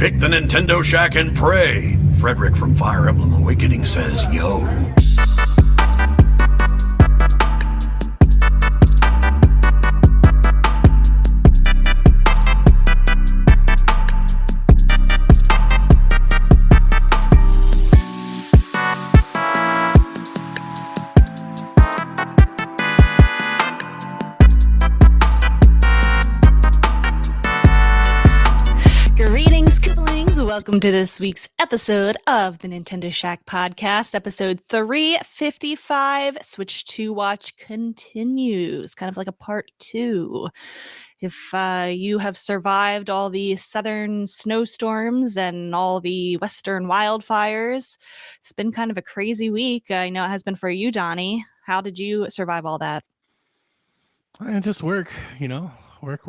Pick the Nintendo Shack and pray. Frederick from Fire Emblem Awakening says, yo. Welcome to this week's episode of the Nintendo Shack podcast, episode 355. Switch to Watch continues, kind of like a part 2. If you have survived all the southern snowstorms and all the western wildfires, it's been kind of a crazy week. I know it has been for you, Donnie. How did you survive all that? I just work, work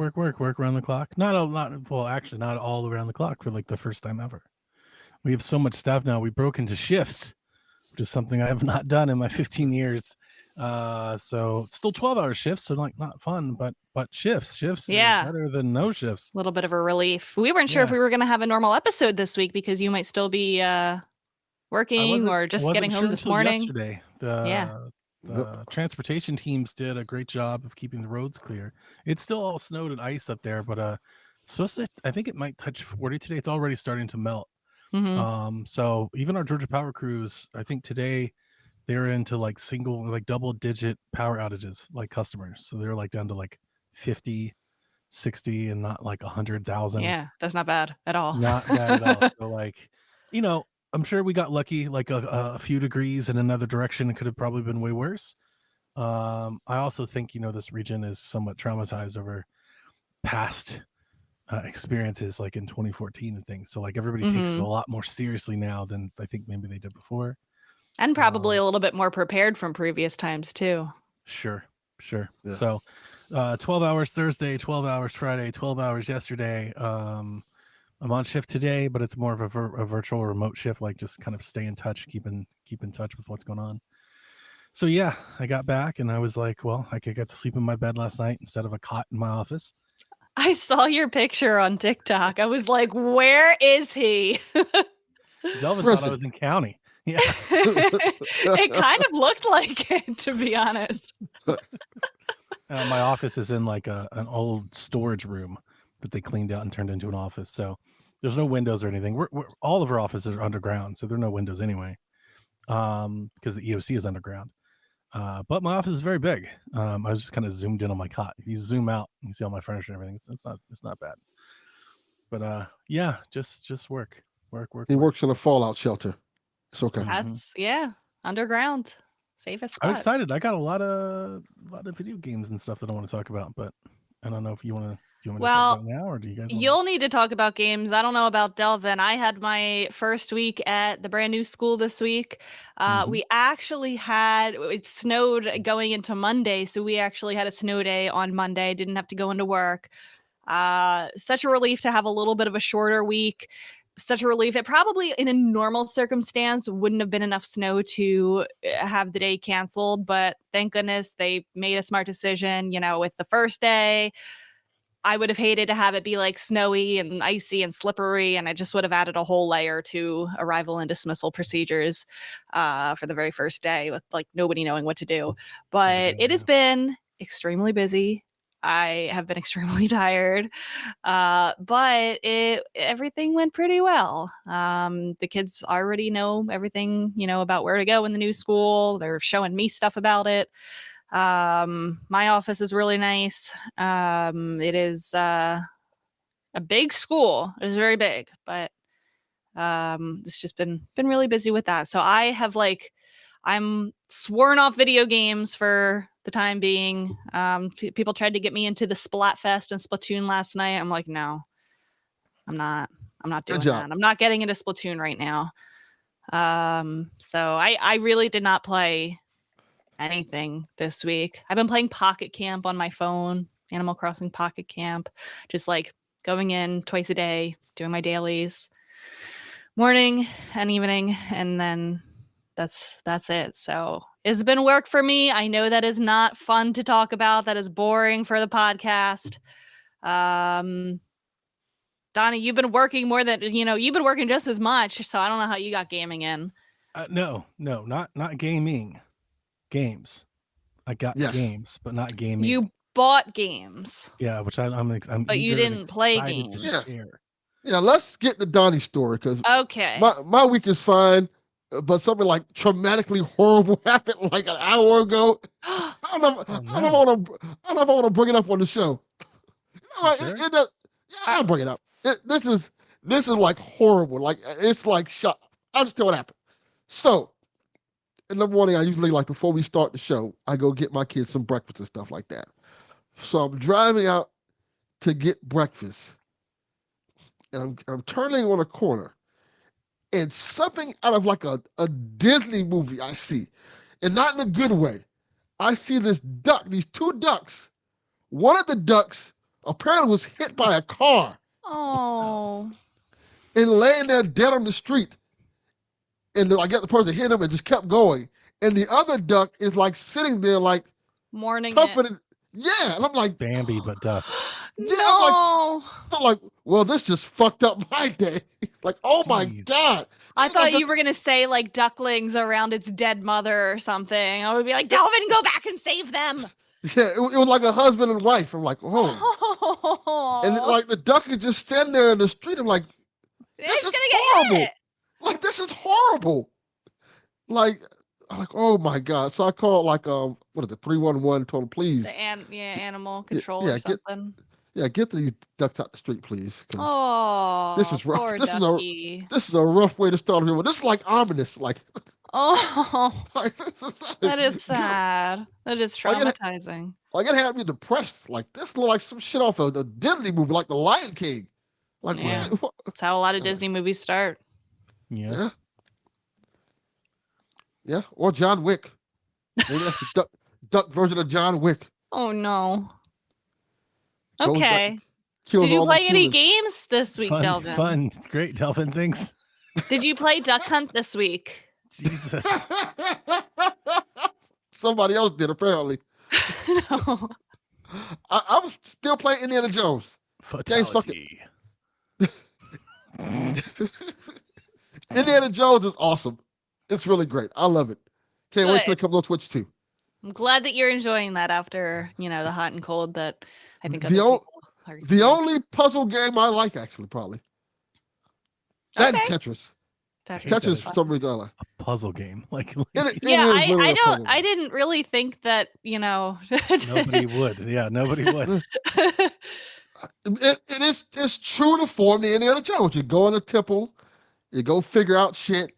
around the clock. Not all around the clock for like the first time ever. We have so much stuff now. We broke into shifts, which is something I have not done in my 15 years. So it's still 12-hour shifts, so like not fun, but shifts Yeah, are better than no shifts. A little bit of a relief. We weren't sure if we were going to have a normal episode this week because you might still be working or just getting home this morning. Yesterday, the transportation teams did a great job of keeping the roads clear. It's still all snowed and ice up there, but it's supposed to, I think it might touch 40 today. It's already starting to melt. Mm-hmm. So even our Georgia Power crews, I think today they're into like double digit power outages, like customers. So they're like down to like 50, 60 and not like 100,000. Yeah, that's not bad at all. Not bad at all. So like, I'm sure we got lucky, like a few degrees in another direction. It could have probably been way worse. I also think, this region is somewhat traumatized over past experiences like in 2014 and things. So like everybody takes it a lot more seriously now than I think maybe they did before. And probably a little bit more prepared from previous times too. Sure. Yeah. So 12 hours Thursday, 12 hours Friday, 12 hours yesterday. I'm on shift today, but it's more of a virtual remote shift, like just kind of stay in touch, keep in touch with what's going on. So yeah, I got back and I was like, well, I could get to sleep in my bed last night instead of a cot in my office. I saw your picture on TikTok. I was like, where is he? Delvin thought I was in county. Yeah. It kind of looked like it, to be honest. My office is in like an old storage room that they cleaned out and turned into an office. So there's no windows or anything. We're all of our offices are underground, so there are no windows anyway, because the EOC is underground. But my office is very big. I was just kind of zoomed in on my cot. If you zoom out, you can see all my furniture and everything. It's not bad. But yeah, just work. He works in a fallout shelter. It's okay. That's underground, safest spot. I'm excited. I got a lot of video games and stuff that I want to talk about, but I don't know if you want to. Do you want me to talk about it now, or do you guys? You'll need to talk about games. I don't know about Delvin. I had my first week at the brand new school this week. We actually it snowed going into Monday, so we actually had a snow day on Monday. Didn't have to go into work. Such a relief to have a little bit of a shorter week. Such a relief. It probably in a normal circumstance wouldn't have been enough snow to have the day canceled, but thank goodness they made a smart decision, with the first day. I would have hated to have it be like snowy and icy and slippery, and I just would have added a whole layer to arrival and dismissal procedures for the very first day with like nobody knowing what to do. But it has been extremely busy. I have been extremely tired, but everything went pretty well. The kids already know everything, about where to go in the new school. They're showing me stuff about it. My office is really nice. It is a big school. It is very big, but it's just been really busy with that. So I have I'm sworn off video games for the time being. People tried to get me into the Splatfest and Splatoon last night. I'm like, no, I'm not doing that. I'm not getting into Splatoon right now. So I really did not play anything this week. I've been playing Pocket Camp on my phone, Animal Crossing Pocket Camp, just like going in twice a day, doing my dailies, morning and evening, and then that's it. So it's been work for me. I know that is not fun to talk about. That is boring for the podcast. Donnie, you've been working more than you've been working just as much, so I don't know how you got gaming in. No, not gaming. Games. I got Yes. games, but not gaming. You bought games. Yeah, which I'm But you eager and didn't play excited to games. share. Yeah, let's get the Donnie story because Okay. my week is fine, but something like traumatically horrible happened like an hour ago. I don't know. Oh, I don't know if I want to bring it up on the show. Sure? Yeah, I'll bring it up. This is like horrible. Like it's like shut. I'll just tell what happened. So in the morning, I usually like before we start the show, I go get my kids some breakfast and stuff like that. So I'm driving out to get breakfast, and I'm turning on a corner, and something out of like a Disney movie I see, and not in a good way. I see this duck, these two ducks. One of the ducks apparently was hit by a car Oh. and laying there dead on the street. And I guess the person hit him and just kept going. And the other duck is like sitting there like Mourning tougher it. than, yeah. And I'm like, Bambi, but duck. yeah, No. I'm like, well, this just fucked up my day. Like, oh my Jeez. God. I This is like thought you were gonna say like ducklings around its dead mother or something. I would be like, Delvin, go back and save them. Yeah, it was like a husband and wife. I'm like, oh. And like the duck is just standing there in the street. I'm like, It's is gonna get horrible. hit. Like, this is horrible. Like, I'm like, oh my God. So I called like, what is it, 311, told them, please. Animal control yeah, or something. Get these ducks out the street, please. 'Cause Oh, this is rough. poor This ducky. this is a rough way to start a video. This is like ominous. Like, Oh, this is that is sad. That is traumatizing. Like it had me depressed. Like this looked like some shit off a Disney movie, like The Lion King. Like Yeah. That's how a lot of Disney movies start. Yeah. Yeah. Or John Wick. Maybe that's the duck version of John Wick. Oh no. Goes back, Okay. kills Did you all the play any humans. games this week, Delvin? Fun. Great, Delvin. Thanks. Did you play Duck Hunt this week? Jesus. Somebody else did apparently. No. I was still playing Indiana Jones. Fatality. Indiana Jones is awesome. It's really great. I love it. Can't wait till it comes on Switch 2. I'm glad that you're enjoying that after, the hot and cold that I think other The people are The experiencing. only puzzle game I like, actually, probably. That and Okay. Tetris. Hate Tetris that. for some reason I like. A puzzle game. Like Yeah, It is literally a puzzle I game. didn't really think that, nobody would. Yeah, nobody would. It's true to form the Indiana Jones. You go in a temple, you go figure out shit.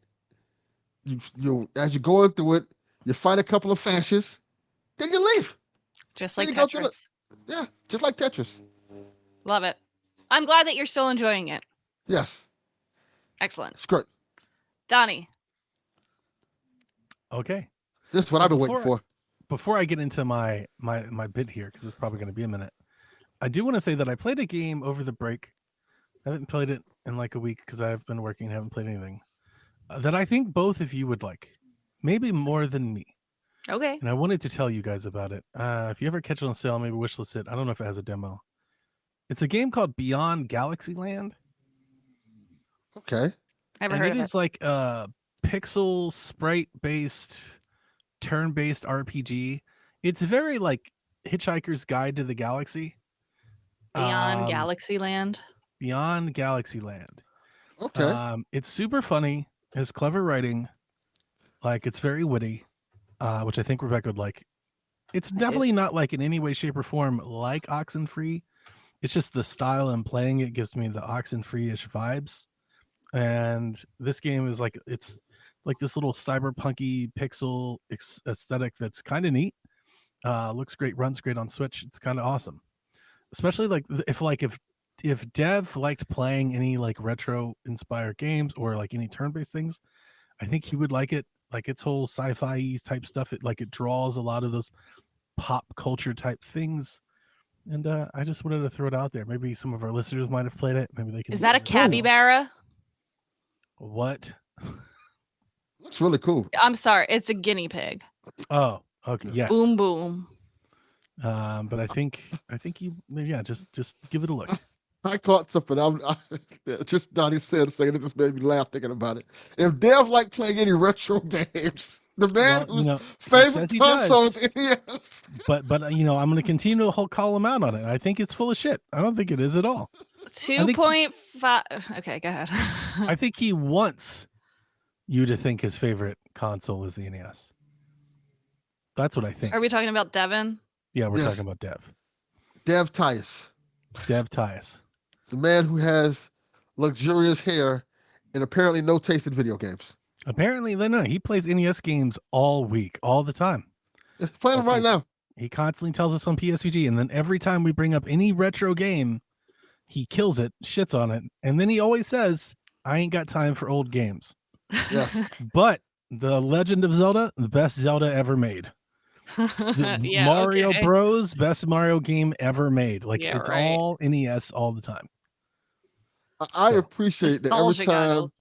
You as you go through it, you fight a couple of fascists, then you leave. Just Then like you go through Tetris. Yeah, just like Tetris. Love it. I'm glad that you're still enjoying it. Yes, Excellent. it's great. Donnie. Okay. This is what I've been waiting for. Before I get into my bit here, because it's probably going to be a minute, I do want to say that I played a game over the break. I haven't played it in like a week because I've been working and haven't played anything. That I think both of you would like, maybe more than me. Okay. And I wanted to tell you guys about it. If you ever catch it on sale, maybe wishlist it. I don't know if it has a demo. It's a game called Beyond Galaxyland. Okay. Never And heard it of is like a pixel sprite-based, turn-based RPG. It's very like Hitchhiker's Guide to the Galaxy. Beyond Galaxyland. Beyond Galaxyland. Okay. It's super funny. Has clever writing. Like it's very witty, which I think Rebecca would like. It's definitely not like in any way, shape, or form like Oxenfree. It's just the style and playing it gives me the Oxenfree-ish vibes. And this game is like it's like this little cyberpunky pixel aesthetic that's kind of neat. Looks great, runs great on Switch. It's kind of awesome, especially like if Dev liked playing any like retro inspired games or like any turn-based things, I think he would like it. Like its whole sci-fi type stuff. It draws a lot of those pop culture type things. And I just wanted to throw it out there. Maybe some of our listeners might have played it. Maybe they can. Is that a capybara? What? Looks really cool. I'm sorry. It's a guinea pig. Oh, okay. Yes. Boom, boom. But I think you, yeah, just give it a look. I caught something. Just Donnie said saying it just made me laugh thinking about it. If Dev like playing any retro games, the man Well, whose he favorite says he console does. is NES. But I'm going to continue to call him out on it. I think it's full of shit. I don't think it is at all. 2.5. Okay, go ahead. I think he wants you to think his favorite console is the NES. That's what I think. Are we talking about Devin? Yeah, we're Yes. talking about Dev. Dev Tias, Dev Tias. the man who has luxurious hair and apparently no taste in video games. Apparently, no, he plays NES games all week, all the time. Playing them right now. He constantly tells us on PSVG, and then every time we bring up any retro game, he kills it, shits on it, and then he always says, I ain't got time for old games. Yes. But The Legend of Zelda, the best Zelda ever made. Yeah, Mario okay. Bros, best Mario game ever made. Like, Yeah, it's right. all NES all the time. I So, appreciate that every Nostalgic time idols.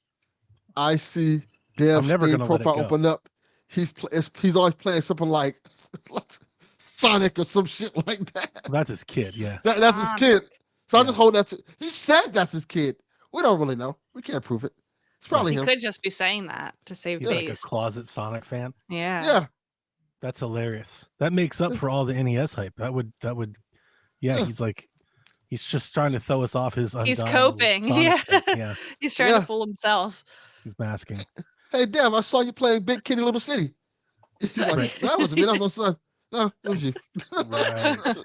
I see Dev's I'm never Steam gonna let it profile go. open up, he's always playing something like Sonic or some shit like that. That's his kid, yeah. That's his kid. So I Yeah. just hold that to. He says that's his kid. We don't really know. We can't prove it. It's probably He him. could just be saying that to save He's like a face. closet Sonic fan. Yeah. Yeah. That's hilarious. That makes up for all the NES hype. That would yeah, Yeah. he's just trying to throw us off his He's undone coping. Sonic Yeah. stick. Yeah, He's trying Yeah. to fool himself. he's masking. Hey, Dev, I saw you playing Big Kitty Little City. He's like, Right. that wasn't me. That was my son. No, it was you. Right.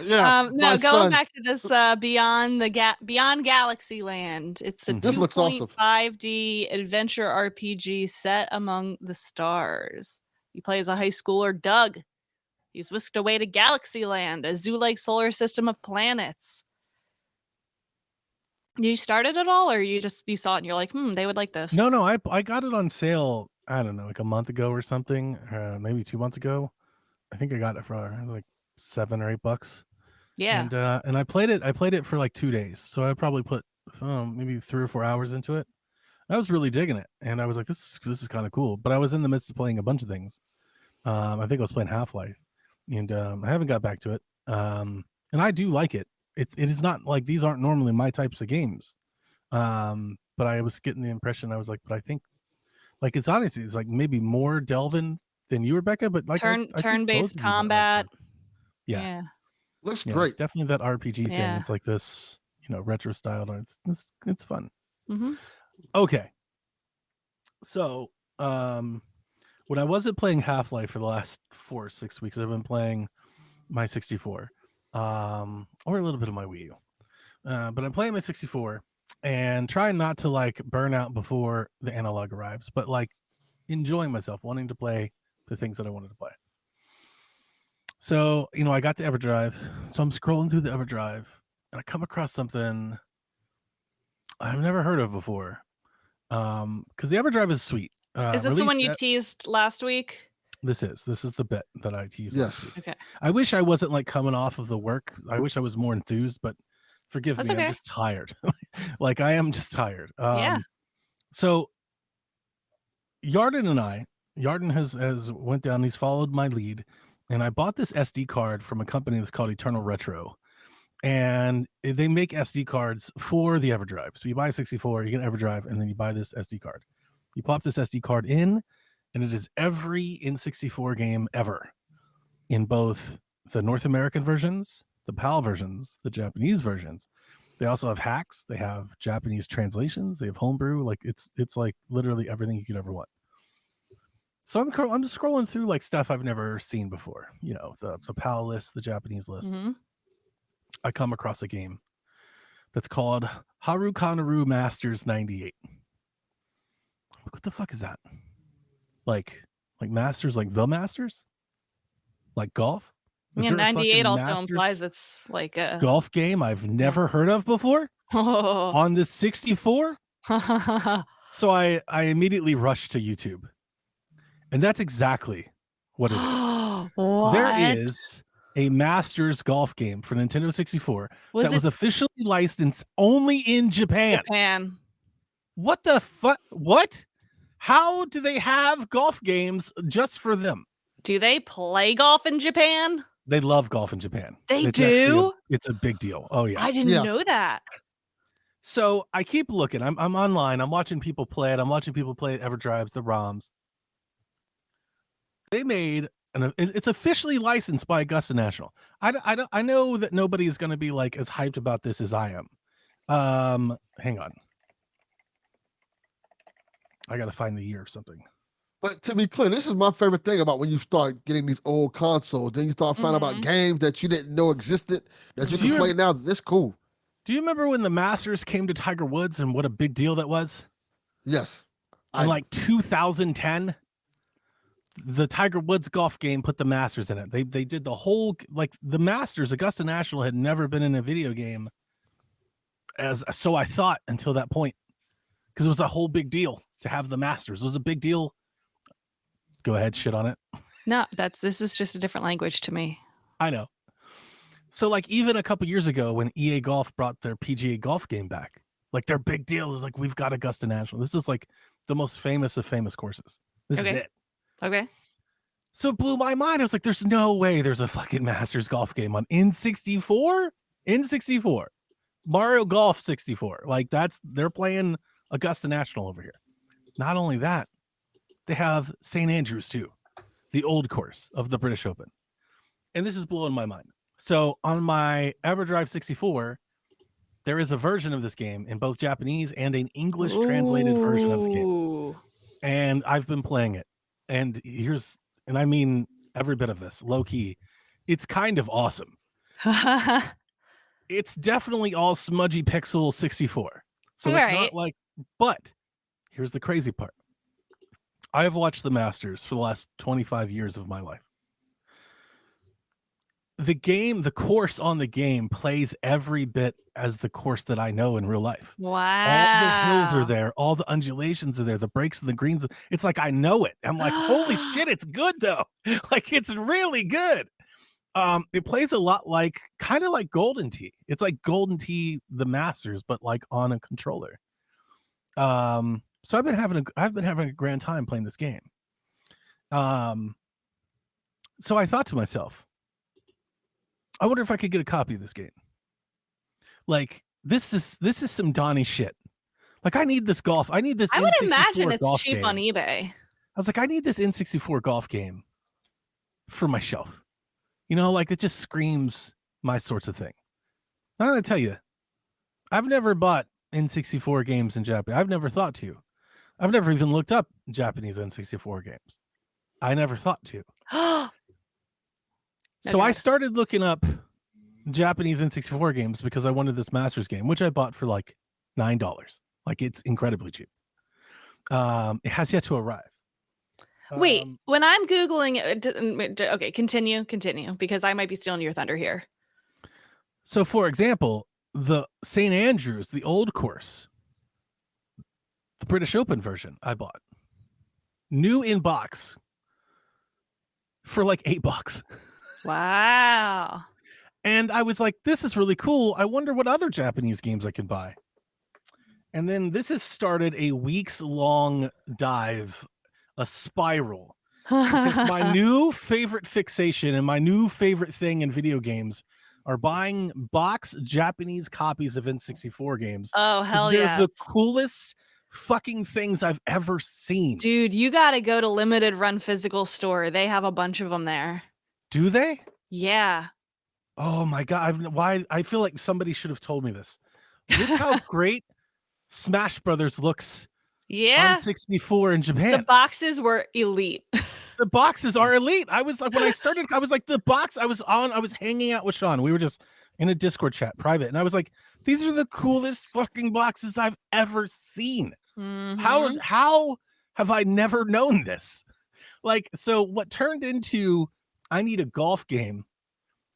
Yeah. No, my going son. back to this Beyond Galaxy Land. It's a Mhm. This looks awesome. 2.5D adventure RPG set among the stars. You play as a high schooler, Doug. He's whisked away to Galaxy Land, a zoo-like solar system of planets. You started it all, or you saw it and you're like, they would like this? No, I got it on sale, I don't know, like a month ago or something, maybe 2 months ago. I think I got it for like $7 or $8. Yeah. And I played it for like 2 days. So I probably put maybe 3 or 4 hours into it. I was really digging it, and I was like, this is kind of cool. But I was in the midst of playing a bunch of things. I think I was playing Half-Life, and I haven't got back to it. And I do like it. It is not like, these aren't normally my types of games. But I was getting the impression, I was like, but I think like it's honestly, it's like maybe more Delvin than you, Rebecca, but like I think both turn-based of you might like combat. this. Yeah. Looks Yeah, great. it's definitely that RPG thing. Yeah. It's like this, retro style. It's fun. Mm-hmm. Okay. So, when I wasn't playing Half-Life for the last 4 or 6 weeks, I've been playing my 64, or a little bit of my Wii U. But I'm playing my 64 and trying not to like burn out before the analog arrives, but like enjoying myself, wanting to play the things that I wanted to play. So, I got the EverDrive. So I'm scrolling through the EverDrive and I come across something I've never heard of before. Because the EverDrive is sweet. Is this the one you teased last week? This is the bit that I teased last Yes. week. Okay. I wish I wasn't like coming off of the work. I wish I was more enthused, but forgive That's me, okay. I'm just tired. Like I am just tired. Yeah. So Yarden has went down, he's followed my lead, and I bought this SD card from a company that's called Eternal Retro. And they make SD cards for the EverDrive. So you buy a 64, you get an EverDrive, and then you buy this SD card. You pop this SD card in, and it is every N64 game ever, in both the North American versions, the PAL versions, the Japanese versions. They also have hacks. They have Japanese translations. They have homebrew. Like it's like literally everything you could ever want. So I'm just scrolling through like stuff I've never seen before. The PAL list, the Japanese list. Mm-hmm. I come across a game that's called Haru Kanaru Masters 98. What the fuck is that? Like Masters, like the Masters? Like golf? Is Yeah, there a 98 fucking also Masters implies it's like a golf game I've never heard of before Oh. on the 64? So I immediately rushed to YouTube. And that's exactly what it is. What? There is a Masters golf game for Nintendo 64 that was officially licensed only in Japan. What the fuck? What? How do they have golf games just for them? Do they play golf in Japan? They love golf in Japan. They It's actually do? it's a big deal. Oh yeah. I didn't Yeah. know that. So I keep looking. I'm online. I'm watching people play it. I'm watching people play EverDrives, the ROMs. They made it's officially licensed by Augusta National. I know that nobody is going to be like as hyped about this as I am. Hang on. I got to find the year of something. But to be clear, this is my favorite thing about when you start getting these old consoles. Then you start finding about games that you didn't know existed that you can play now. This cool. Do you remember when the Masters came to Tiger Woods and what a big deal that was? Yes. In like 2010, the Tiger Woods golf game put the Masters in it. They did the whole, like the Masters, Augusta National had never been in a video game, so I thought until that point, because it was a whole big deal to have the Masters. It was a big deal. Go ahead, shit on it. No, this is just a different language to me. I know. So like even a couple years ago when EA Golf brought their PGA golf game back, like their big deal is like, we've got Augusta National. This is like the most famous of famous courses. This is it. Okay. So it blew my mind. I was like, there's no way there's a fucking Masters golf game on N64. N64. Mario Golf 64. Like they're playing Augusta National over here. Not only that, they have St. Andrews too, the old course of the British Open. And this is blowing my mind. So on my EverDrive 64, there is a version of this game in both Japanese and an English translated version of the game. And I've been playing it. And I mean every bit of this, low key. It's kind of awesome. It's definitely all smudgy pixel 64. So it's not like, but here's the crazy part. I have watched the Masters for the last 25 years of my life. The course on the game plays every bit as the course that I know in real life. Wow. All the hills are there. All the undulations are there. The breaks and the greens. It's like, I know it. I'm like, holy shit, it's good though. Like it's really good. It plays a lot like, kind of like Golden Tee. It's like Golden Tee, the Masters, but like on a controller. So I've been having a grand time playing this game. So I thought to myself, I wonder if I could get a copy of this game. Like this is some Donnie shit. Like I need this golf. I need this. I would N64 imagine it's cheap game. on eBay. I was like, I need this N64 golf game for my shelf. You know, like it just screams my sorts of thing. I'm gonna tell you, I've never bought N64 games in Japan. I've never thought to. I've never even looked up Japanese N64 games. I never thought to. So I started looking up Japanese N64 games because I wanted this Masters game, which I bought for like $9. Like it's incredibly cheap. It has yet to arrive. Wait, when I'm Googling, okay, continue, because I might be stealing your thunder here. So for example, the St. Andrews, the old course, the British Open version I bought, new in box for like $8. Wow. And I was like, this is really cool. I wonder what other Japanese games I can buy. And then this has started a weeks-long dive, a spiral. Because my new favorite fixation and my new favorite thing in video games are buying box Japanese copies of N64 games. Oh, hell yeah. yeah. They're the coolest fucking things I've ever seen. Dude, you got to go to Limited Run Physical Store. They have a bunch of them there. Do they? Yeah. Oh my God. I feel like somebody should have told me this. Look how great Smash Brothers looks on 64 in Japan. The boxes were elite. The boxes are elite. I was like, when I started, I was like, the box I was hanging out with Sean. We were just in a Discord chat, private. And I was like, these are the coolest fucking boxes I've ever seen. Mm-hmm. How have I never known this? Like, so what turned into, I need a golf game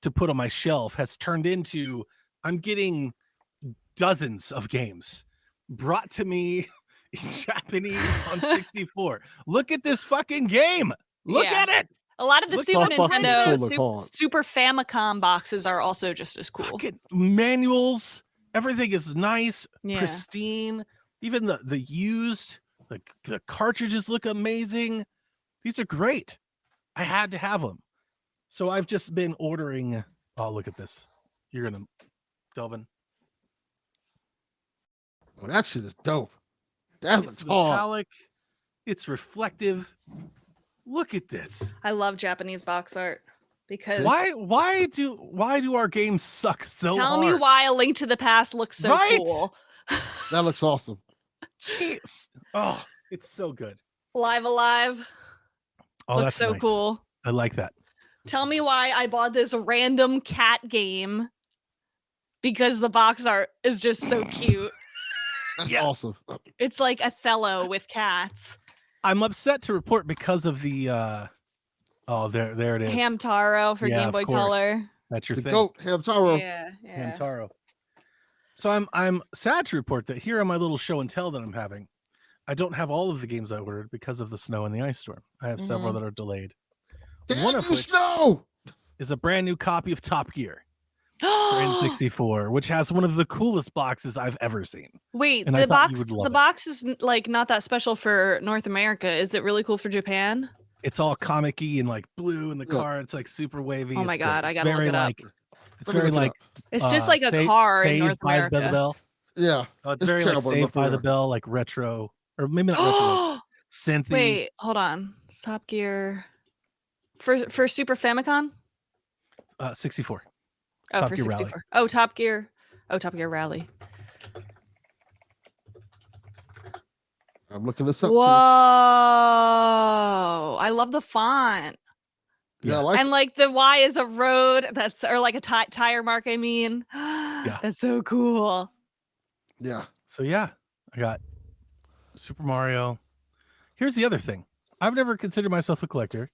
to put on my shelf has turned into, I'm getting dozens of games brought to me in Japanese on 64. Look at this fucking game. Look at it. A lot of the Super Nintendo, cool Super Famicom boxes are also just as cool. Fucking manuals. Everything is nice, pristine. Even the used, the cartridges look amazing. These are great. I had to have them. So I've just been ordering. Oh, look at this. You're gonna, Delvin. Oh, that shit is dope. That It's looks hard. metallic. It's reflective. Look at this. I love Japanese box art because Why do our games suck so tell hard? me why A Link to the Past looks so Right? cool. That looks awesome. Jeez. Oh, it's so good. Live Alive Oh, looks that's so nice. cool. I like that. Tell me why I bought this random cat game because the box art is just so cute. That's Yeah. awesome. It's like Othello with cats. I'm upset to report because of the oh there it is. Hamtaro for Yeah, Game of Boy course. Color. That's your The thing. goat, Hamtaro. Yeah. Hamtaro. So I'm sad to report that here on my little show and tell that I'm having, I don't have all of the games I ordered because of the snow and the ice storm. I have several that are delayed. One of which snow is a brand new copy of Top Gear for N64, which has one of the coolest boxes I've ever seen. Wait, And I the thought you box would love the it. box is like not that special for North America. Is it really cool for Japan? It's all comic-y and like blue in the Look. car. It's like super wavy. Oh my It's God, great. I It's gotta look very it up. like it's Let me very look it like up. It's just like a car in North Saved by the America. Bell. Yeah. It's It's very like terrible to Saved look by the around. Bell, like retro, or maybe not retro, like synthy. Wait, hold on. Top Gear for Super Famicom? 64. Oh, Top for Gear Rally. 64. Oh, Top Gear. Oh, Top Gear Rally. I'm looking this up Whoa! too. I love the font. Yeah, I Yeah. like And like the Y is a road. That's or like a tire mark. I mean, that's so cool. it. Yeah. So yeah, I got Super Mario. Here's the other thing. I've never considered myself a collector.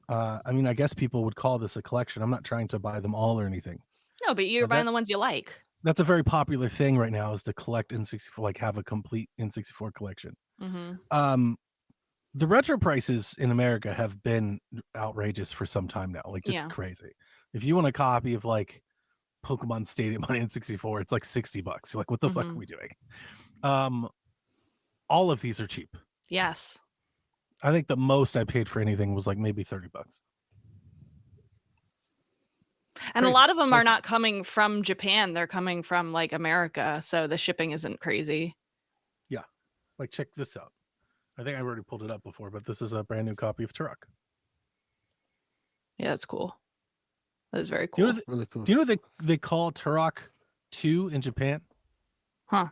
I mean, I guess people would call this a collection. I'm not trying to buy them all or anything. No, but you're But buying the ones you like. That's a very popular thing right now, is to collect N64, like have a complete N64 collection. Mm-hmm. The retro prices in America have been outrageous for some time now, like just Yeah. crazy. If you want a copy of like Pokemon Stadium on N64, it's like $60. You're like, what the fuck are we doing? All of these are cheap. Yes. I think the most I paid for anything was like maybe $30. And a Crazy. lot of them are not coming from Japan. They're coming from like America. So the shipping isn't crazy. Yeah. Like, check this out. I think I already pulled it up before, but this is a brand new copy of Turok. Yeah, that's cool. That is very Do you cool. know, Really cool. do you know they call Turok 2 in Japan? Huh.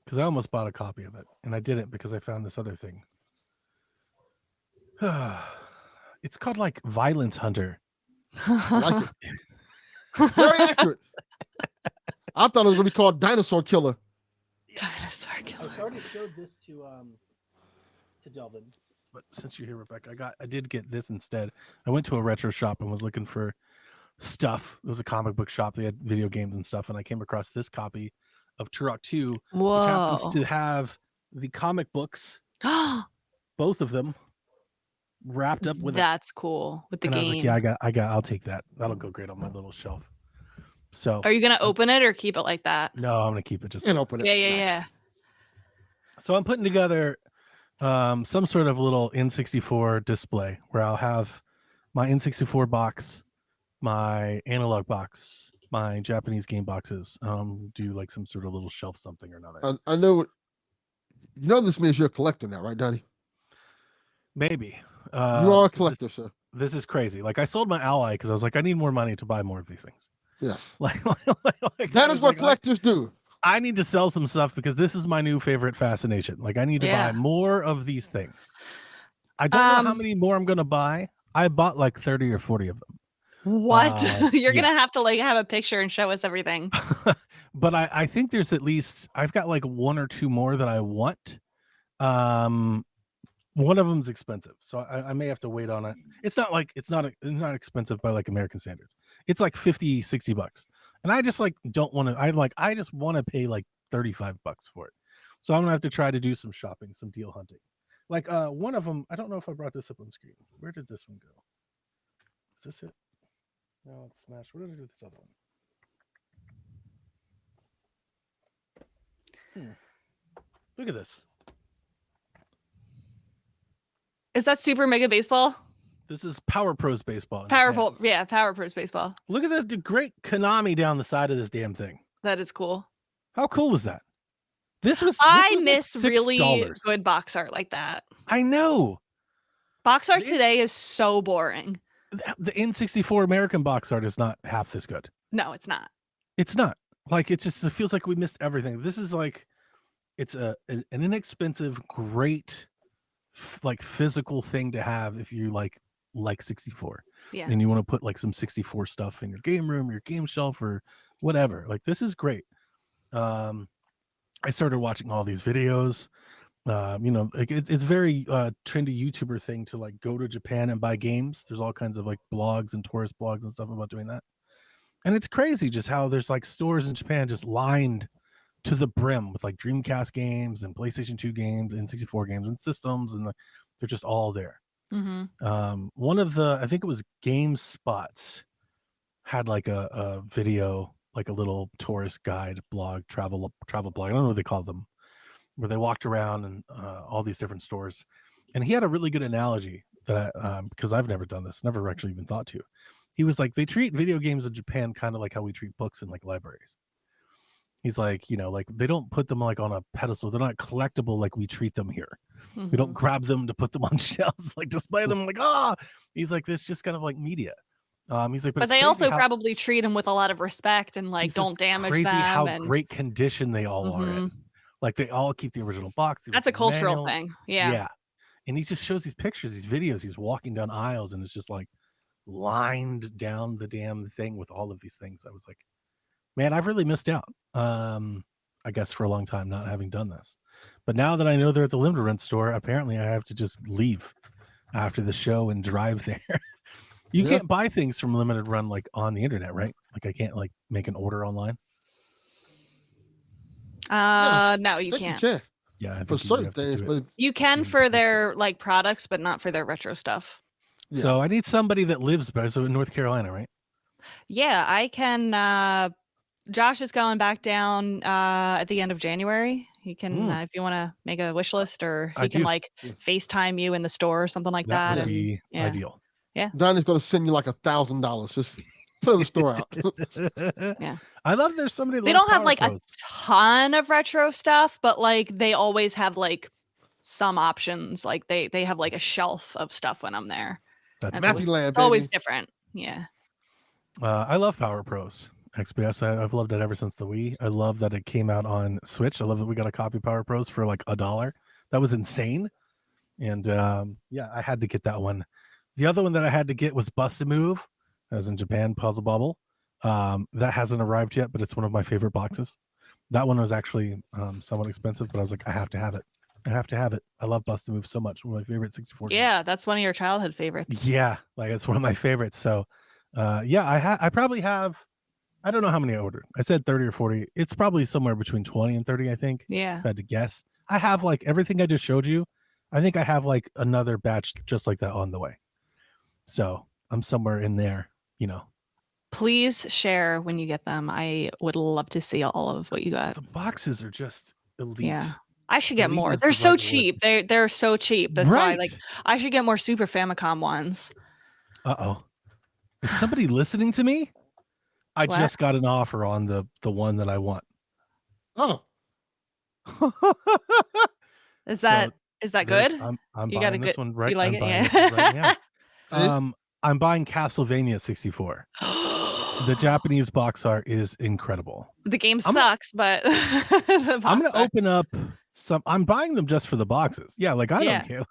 Because I almost bought a copy of it, and I didn't because I found this other thing. It's called like Violence Hunter. I like it. Very accurate. I thought it was gonna be called Dinosaur Killer. Dinosaur Killer. I already showed this to Delvin, but since you're here, Rebecca, I did get this instead. I went to a retro shop and was looking for stuff. It was a comic book shop. They had video games and stuff, and I came across this copy of Turok 2, which happens to have the comic books, both of them, wrapped up with it. That's cool with the And game. I was like, yeah, I'll take that. That'll go great on my little shelf. So Are you gonna open it or keep it like that? no, I'm gonna keep it just. And open it. Yeah. So I'm putting together some sort of little N64 display where I'll have my N64 box, my analog box, my Japanese game boxes. Do like some sort of little shelf something or another. I know. You know this means you're a collector now, right, Donnie? Maybe. You are a collector, sir. This is crazy. Like I sold my Ally because I was like, I need more money to buy more of these things. Yes. Like That is what collectors do. I need to sell some stuff because this is my new favorite fascination. Like I need to buy more of these things. I don't know how many more I'm gonna buy. I bought like 30 or 40 of them. What? You're gonna have to like have a picture and show us everything. But I think there's at least I've got like one or two more that I want. One of them's expensive, so I may have to wait on it. It's not expensive by like American standards. It's like $50-$60, and I just like don't want to. I just want to pay like $35 for it. So I'm gonna have to try to do some shopping, some deal hunting. Like one of them, I don't know if I brought this up on screen. Where did this one go? Is this it? No, it's smashed. What did I do with this other one? Look at this. Is that Super Mega Baseball? This is Power Pros Baseball. Power Pros Baseball. Look at the great Konami down the side of this damn thing. That is cool. How cool is that? I miss like really good box art like that. I know. Box art today is so boring. The N64 American box art is not half this good. No, it's not. It's not. Like, it feels like we missed everything. This is like, it's an inexpensive, great, like physical thing to have if you like 64. Yeah. And you want to put like some 64 stuff in your game room, your game shelf, or whatever. Like, this is great. I started watching all these videos. Like it's very trendy YouTuber thing to like go to Japan and buy games. There's all kinds of like blogs and tourist blogs and stuff about doing that. And it's crazy just how there's like stores in Japan just lined to the brim with like Dreamcast games and PlayStation 2 games and N64 games and systems, and they're just all there. Mm-hmm. One of the, I think it was GameSpots, had like a video, like a little tourist guide blog, travel blog. I don't know what they call them, where they walked around and all these different stores. And he had a really good analogy that because I've never done this, never actually even thought to. He was like, they treat video games in Japan kind of like how we treat books in like libraries. He's like, like they don't put them like on a pedestal. They're not collectible like we treat them here. Mm-hmm. We don't grab them to put them on shelves, like display them like, He's like, this just kind of like media. He's like, but they also probably treat them with a lot of respect and like don't damage them. How and great condition they all are in. Like they all keep the original box. That's a cultural thing. Yeah. And he just shows these pictures, these videos. He's walking down aisles and it's just like lined down the damn thing with all of these things. I was like, man, I've really missed out. I guess for a long time not having done this. But now that I know they're at the limited rent store, apparently I have to just leave after the show and drive there. You can't buy things from limited run like on the internet, right? Like I can't like make an order online. No, you can't. Yeah, for certain things, but you can for their like products, but not for their retro stuff. Yeah. So I need somebody that lives so in North Carolina, right? Yeah, I can. Josh is going back down at the end of January. He can, if you want to make a wish list, or he can like FaceTime you in the store or something like that. That would be ideal. Yeah, Donnie's going to send you like $1,000. Just put the store out. Yeah, I love there's somebody. They don't have like a ton of retro stuff, but like they always have like some options. Like they have like a shelf of stuff when I'm there. That's Mappy Land. It's always different. Yeah. I love Power Pros XPS. I've loved it ever since the Wii. I love that it came out on Switch. I love that we got a copy of Power Pros for like $1. That was insane. And I had to get that one. The other one that I had to get was Bust a Move, as in Japan, Puzzle Bubble. That hasn't arrived yet, but it's one of my favorite boxes. That one was actually somewhat expensive, but I was like, I have to have it. I have to have it. I love Bust a Move so much. One of my favorite 64 games. Yeah, that's one of your childhood favorites. Yeah, like it's one of my favorites. So I probably have, I don't know how many I ordered. I said 30 or 40. It's probably somewhere between 20 and 30, I think. Yeah. If I had to guess. I have like everything I just showed you. I think I have like another batch just like that on the way. So I'm somewhere in there, Please share when you get them. I would love to see all of what you got. The boxes are just elite. Yeah. I should get more. They're so cheap. They're so cheap. That's why I should get more Super Famicom ones. Uh-oh. Is somebody listening to me? I just got an offer on the one that I want. Oh. Is that good? I'm you buying got a this good one right. You like I'm it? buying it right now. I'm buying Castlevania 64. The Japanese box art is incredible. The game sucks, but I'm gonna open up some. I'm buying them just for the boxes. Yeah, like I don't care.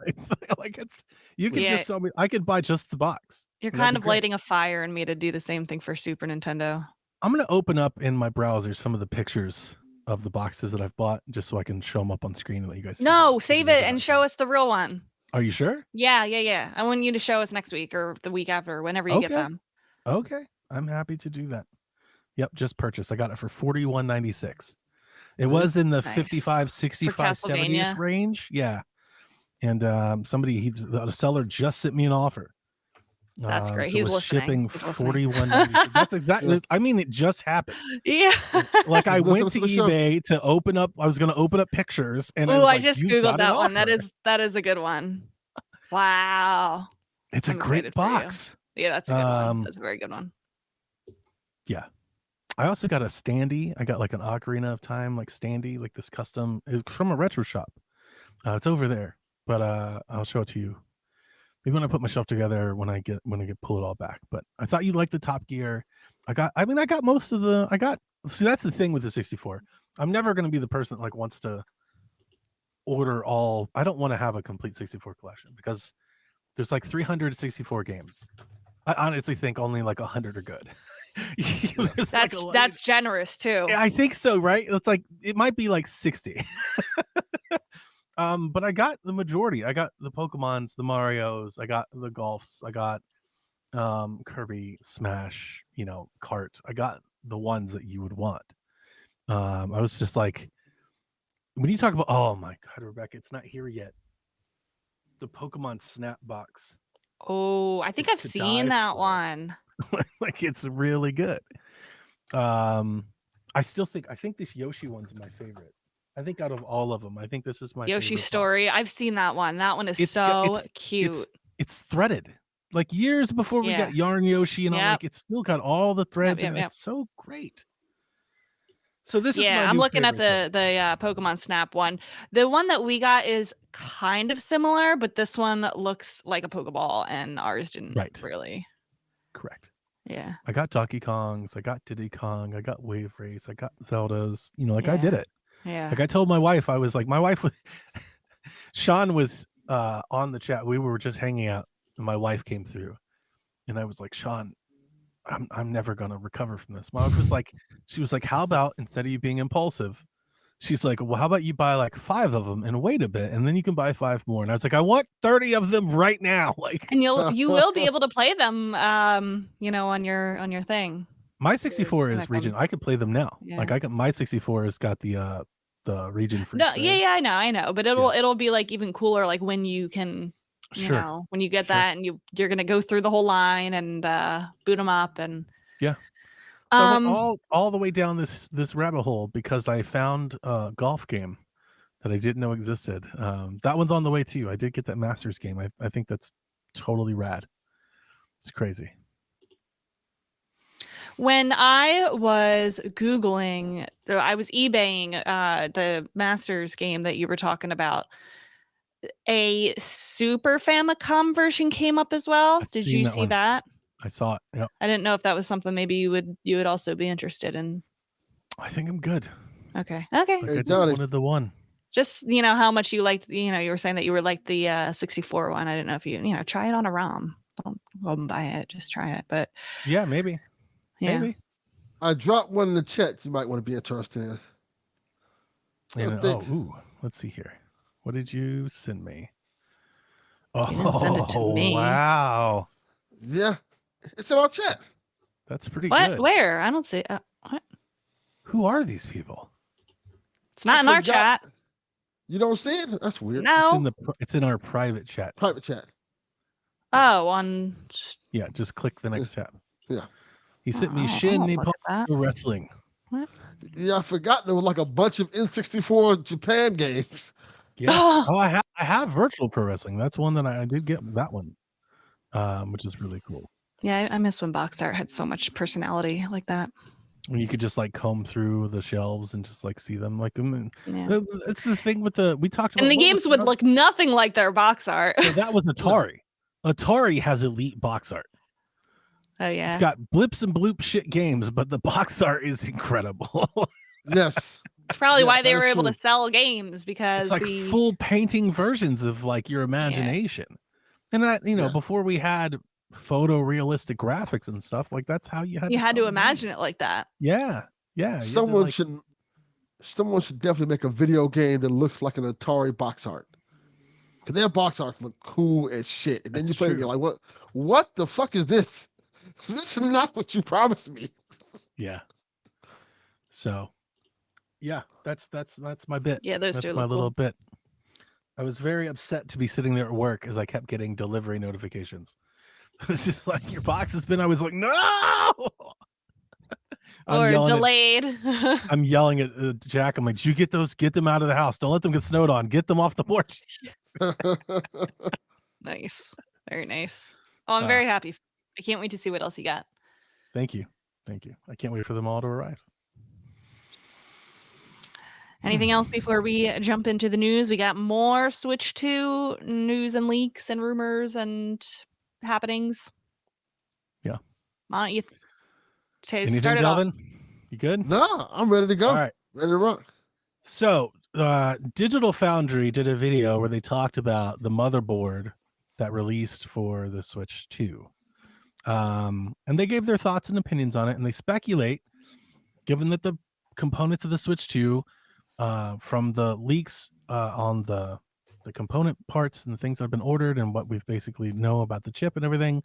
Like it's you can just sell me. I could buy just the box. You're kind of lighting a fire in me to do the same thing for Super Nintendo. I'm gonna open up in my browser some of the pictures of the boxes that I've bought, just so I can show them up on screen and let you guys see. No, save it and show us the real one. Are you sure? Yeah. I want you to show us next week or the week after, or whenever you get them. Okay. I'm happy to do that. Yep, just purchased. I got it for $41.96. It was in the 55, 65, 70-ish range. Yeah. And the seller just sent me an offer. That's great. So He's listening. Shipping $41.96. That's exactly. I mean, it just happened. Yeah. Like I went to eBay to open up. I was going to open up pictures, and I just googled that one. That is a good one. Wow. It's a I'm great excited for you. box. Yeah, that's a good one. That's a very good one. Yeah. I also got a standee. I got like an Ocarina of Time like standee, like this custom. It's from a retro shop. It's over there, but I'll show it to you. Maybe when I put my shelf together, when I pull it all back. But I thought you'd like the Top Gear. I got most of the. See, that's the thing with the 64. I'm never going to be the person that like wants to order all. I don't want to have a complete 64 collection because there's like 364 games. I honestly think only like 100 are good. That's generous too. Yeah, I think so, right? It's like it might be like 60. But I got the majority. I got the Pokemons, the Marios, I got the Golfs, I got Kirby, Smash, Kart. I got the ones that you would want. I was just like, when you talk about, oh my God, Rebecca, it's not here yet. The Pokemon Snap box. Oh, I think I've seen that one. Like it's really good. I think this Yoshi one's my favorite. I think out of all of them, I think this is my Yoshi favorite Story. Box. I've seen that one. That one is so cute. It's threaded. Like years before we got Yarn Yoshi and all, like it's still got all the threads and it's so great. So this is my I'm looking at the Pokemon Snap one. The one that we got is kind of similar, but this one looks like a Pokeball, and ours didn't really. Correct. Yeah. I got Donkey Kongs, I got Diddy Kong, I got Wave Race, I got Zeldas. I did it. Yeah. Like I told my wife, I was like, Sean was on the chat. We were just hanging out, and my wife came through, and I was like, Sean, I'm never gonna recover from this. My wife was like, she was like, how about instead of you being impulsive, she's like, well, how about you buy like 5 of them and wait a bit, and then you can buy 5 more. And I was like, I want 30 of them right now. Like, and you will be able to play them, on your thing. My 64 is region. I could play them now. Yeah. Like my 64 has got the region free. No, right? I know, but it'll be like even cooler, like when you can. When you get that and you're gonna go through the whole line and boot them up and so I went all the way down this rabbit hole because I found a golf game that I didn't know existed. That one's on the way too. I did get that Masters game. I think that's totally rad. It's crazy. When I was Googling, I was eBaying the Masters game that you were talking about. A Super Famicom version came up as well. Did you see that? I saw it. Yeah. I didn't know if that was something maybe you would also be interested in. I think I'm good. Okay. Like I just wanted the one. Just how much you liked. You were saying that you were like the 64 one. I didn't know if you try it on a ROM. Don't go and buy it. Just try it. But yeah, maybe. Yeah. Maybe. I dropped one in the chat. You might want to be interested in. Let's see here. What did you send me? You didn't send it to me. Wow. Yeah. It's in our chat. That's pretty good. Where? I don't see it. What? Who are these people? It's not in our chat. You don't see it? That's weird. No. It's in our private chat. Private chat. Oh, Yeah, just click the next tab. Yeah. He sent me Shin Nippon Wrestling. What? Yeah, I forgot there was like a bunch of N64 Japan games. Yeah. I have Virtual Pro Wrestling. That's one that I did get that one, which is really cool. Yeah, I miss when box art had so much personality like that. When you could just like comb through the shelves and just like see them, like it's the thing with we talked about. And the games would look nothing like their box art. So that was Atari. Atari has elite box art. Oh yeah, it's got blips and bloop shit games, but the box art is incredible. Yes. It's probably why they were able to sell games, because it's like full painting versions of like your imagination. And that, before we had photorealistic graphics and stuff, like that's how you had to imagine it like that. Yeah. Yeah. Someone should definitely make a video game that looks like an Atari box art. Because their box arts look cool as shit. And then you play it and you're like, what the fuck is this? This is not what you promised me. Yeah. So yeah, that's my bit. Yeah, those that's two my look little cool. bit. I was very upset to be sitting there at work as I kept getting delivery notifications. It's just like, your box has been. I was like, no. Or delayed. I'm yelling at Jack. I'm like, did you get those? Get them out of the house. Don't let them get snowed on. Get them off the porch. Nice. Very nice. Oh, I'm Uh, very happy. I can't wait to see what else you got. Thank you. I can't wait for them all to arrive. Anything else before we jump into the news? We got more Switch 2 news and leaks and rumors and happenings. Yeah. Why don't you Anything, start it off? Delvin? You good? No, I'm ready to go. All right. Ready to rock. So, Digital Foundry did a video where they talked about the motherboard that released for the Switch 2. And they gave their thoughts and opinions on it, and they speculate, given that the components of the Switch 2, from the leaks on the component parts and the things that have been ordered and what we've basically know about the chip and everything,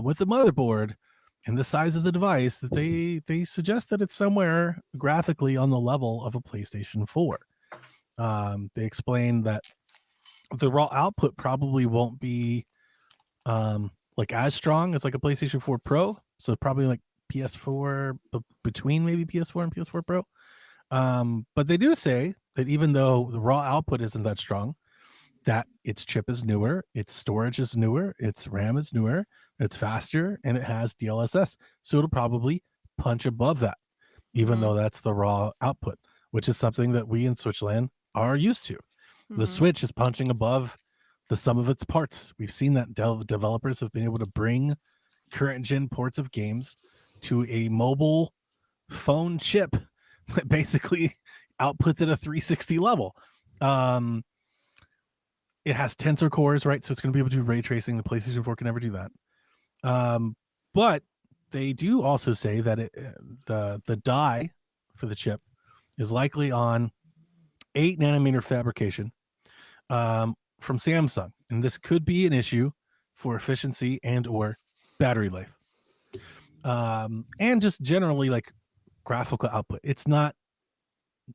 with the motherboard and the size of the device, that they suggest that it's somewhere graphically on the level of a PlayStation 4. They explain that the raw output probably won't be like as strong as like a PlayStation 4 Pro, so probably like PS4, between maybe PS4 and PS4 Pro. But they do say that even though the raw output isn't that strong, that its chip is newer, its storage is newer, its RAM is newer, it's faster, and it has DLSS. So it'll probably punch above that, even though that's the raw output, which is something that we in Switchland are used to. The Switch is punching above the sum of its parts. We've seen that developers have been able to bring current gen ports of games to a mobile phone chip that basically outputs at a 360 level. It has tensor cores, right? So it's going to be able to do ray tracing. The PlayStation 4 can never do that. But they do also say that the die for the chip is likely on 8 nanometer fabrication from Samsung, and this could be an issue for efficiency and or battery life, and just generally like graphical output. It's not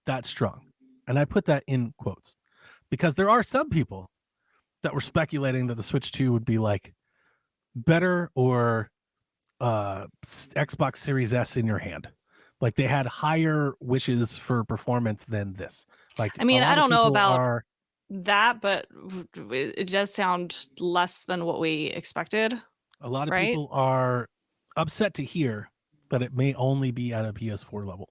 that strong, and I put that in quotes because there are some people that were speculating that the Switch 2 would be like better or Xbox Series S in your hand. Like they had higher wishes for performance than this. Like, I mean, I don't know about that, but it does sound less than what we expected. A lot of people are upset to hear that it may only be at a PS4 level.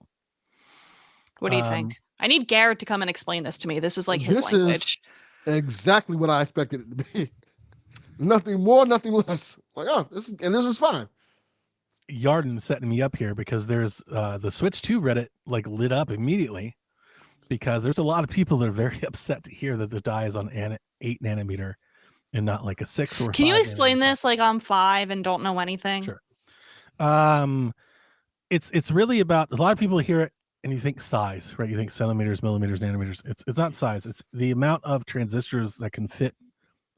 What do you think? I need Garrett to come and explain this to me. This is like his language. Is exactly what I expected it to be. Nothing more, nothing less. Like, oh, this is fine. Yarden setting me up here because there's the Switch 2 Reddit like lit up immediately because there's a lot of people that are very upset to hear that the die is on 8 nanometer and not like a 6 or 5. Can you explain this like I'm 5 and don't know anything? Sure. It's really about, a lot of people hear it and you think size, right? You think centimeters, millimeters, nanometers. It's not size. It's the amount of transistors that can fit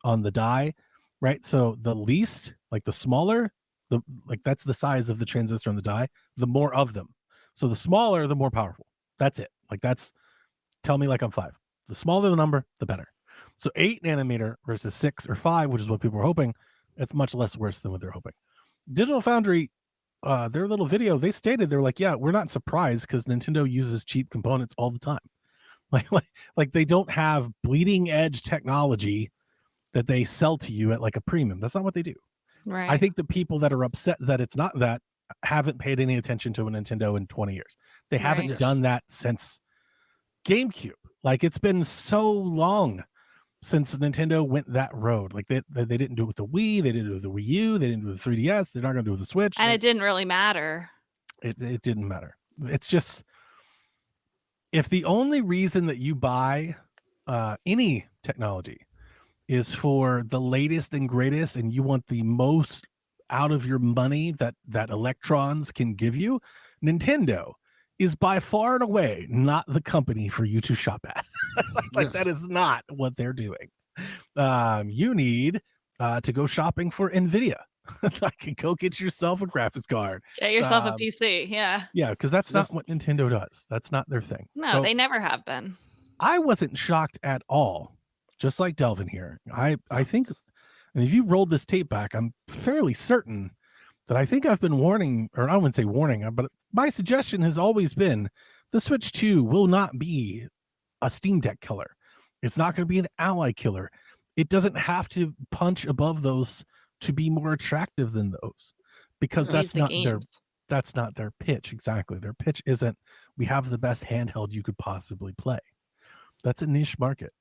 on the die, right? So the least, like the smaller, that's the size of the transistor on the die, the more of them. So the smaller, the more powerful. That's it. Like tell me like I'm 5. The smaller the number, the better. So 8 nanometer versus 6 or 5, which is what people were hoping, it's much less worse than what they're hoping. Digital Foundry, their little video, they stated, they're like, yeah, we're not surprised because Nintendo uses cheap components all the time. Like they don't have bleeding edge technology that they sell to you at like a premium. That's not what they do. Right. I think the people that are upset that it's not that haven't paid any attention to a Nintendo in 20 years. They haven't done that since GameCube. Like it's been so long since Nintendo went that road. Like they didn't do it with the Wii, they didn't do it with the Wii U, they didn't do it with the 3DS, they're not going to do it with the Switch. And it didn't really matter. It didn't matter. It's just, if the only reason that you buy any technology is for the latest and greatest and you want the most out of your money that electrons can give you, Nintendo is by far and away not the company for you to shop at. That is not what they're doing. You need to go shopping for NVIDIA. Like, go get yourself a graphics card. Get yourself a PC. Yeah. Yeah, because that's not what Nintendo does. That's not their thing. No, So they never have been. I wasn't shocked at all, just like Delvin here. I think, and if you rolled this tape back, I'm fairly certain that I think I've been warning, or I wouldn't say warning, but my suggestion has always been the Switch 2 will not be a Steam Deck killer. It's not going to be an Ally killer. it doesn't have to punch above those to be more attractive than those, because These the that's not their pitch. Exactly. Their pitch isn't, we have the best handheld you could possibly play. That's a niche market.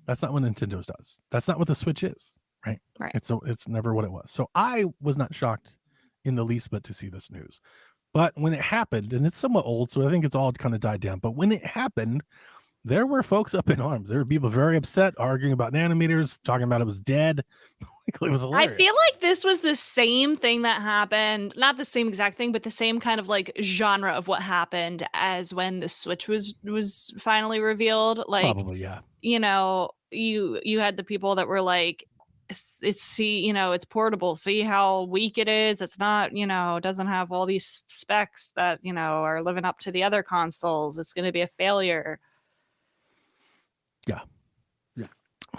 That's not what Nintendo does. That's not what the Switch is, right? Right. It's never what it was. So I was not shocked in the least bit to see this news. But when it happened, and it's somewhat old, so I think it's all kind of died down. But when it happened, there were folks up in arms. There were people very upset, arguing about nanometers, talking about it was dead. It was hilarious. I feel like this was the same thing that happened, not the same exact thing, but the same kind of like genre of what happened as when the Switch was finally revealed. Like, probably, yeah. you know, you had the people that were like, it's portable. See how weak it is. It's not, it doesn't have all these specs that, are living up to the other consoles. It's going to be a failure. Yeah.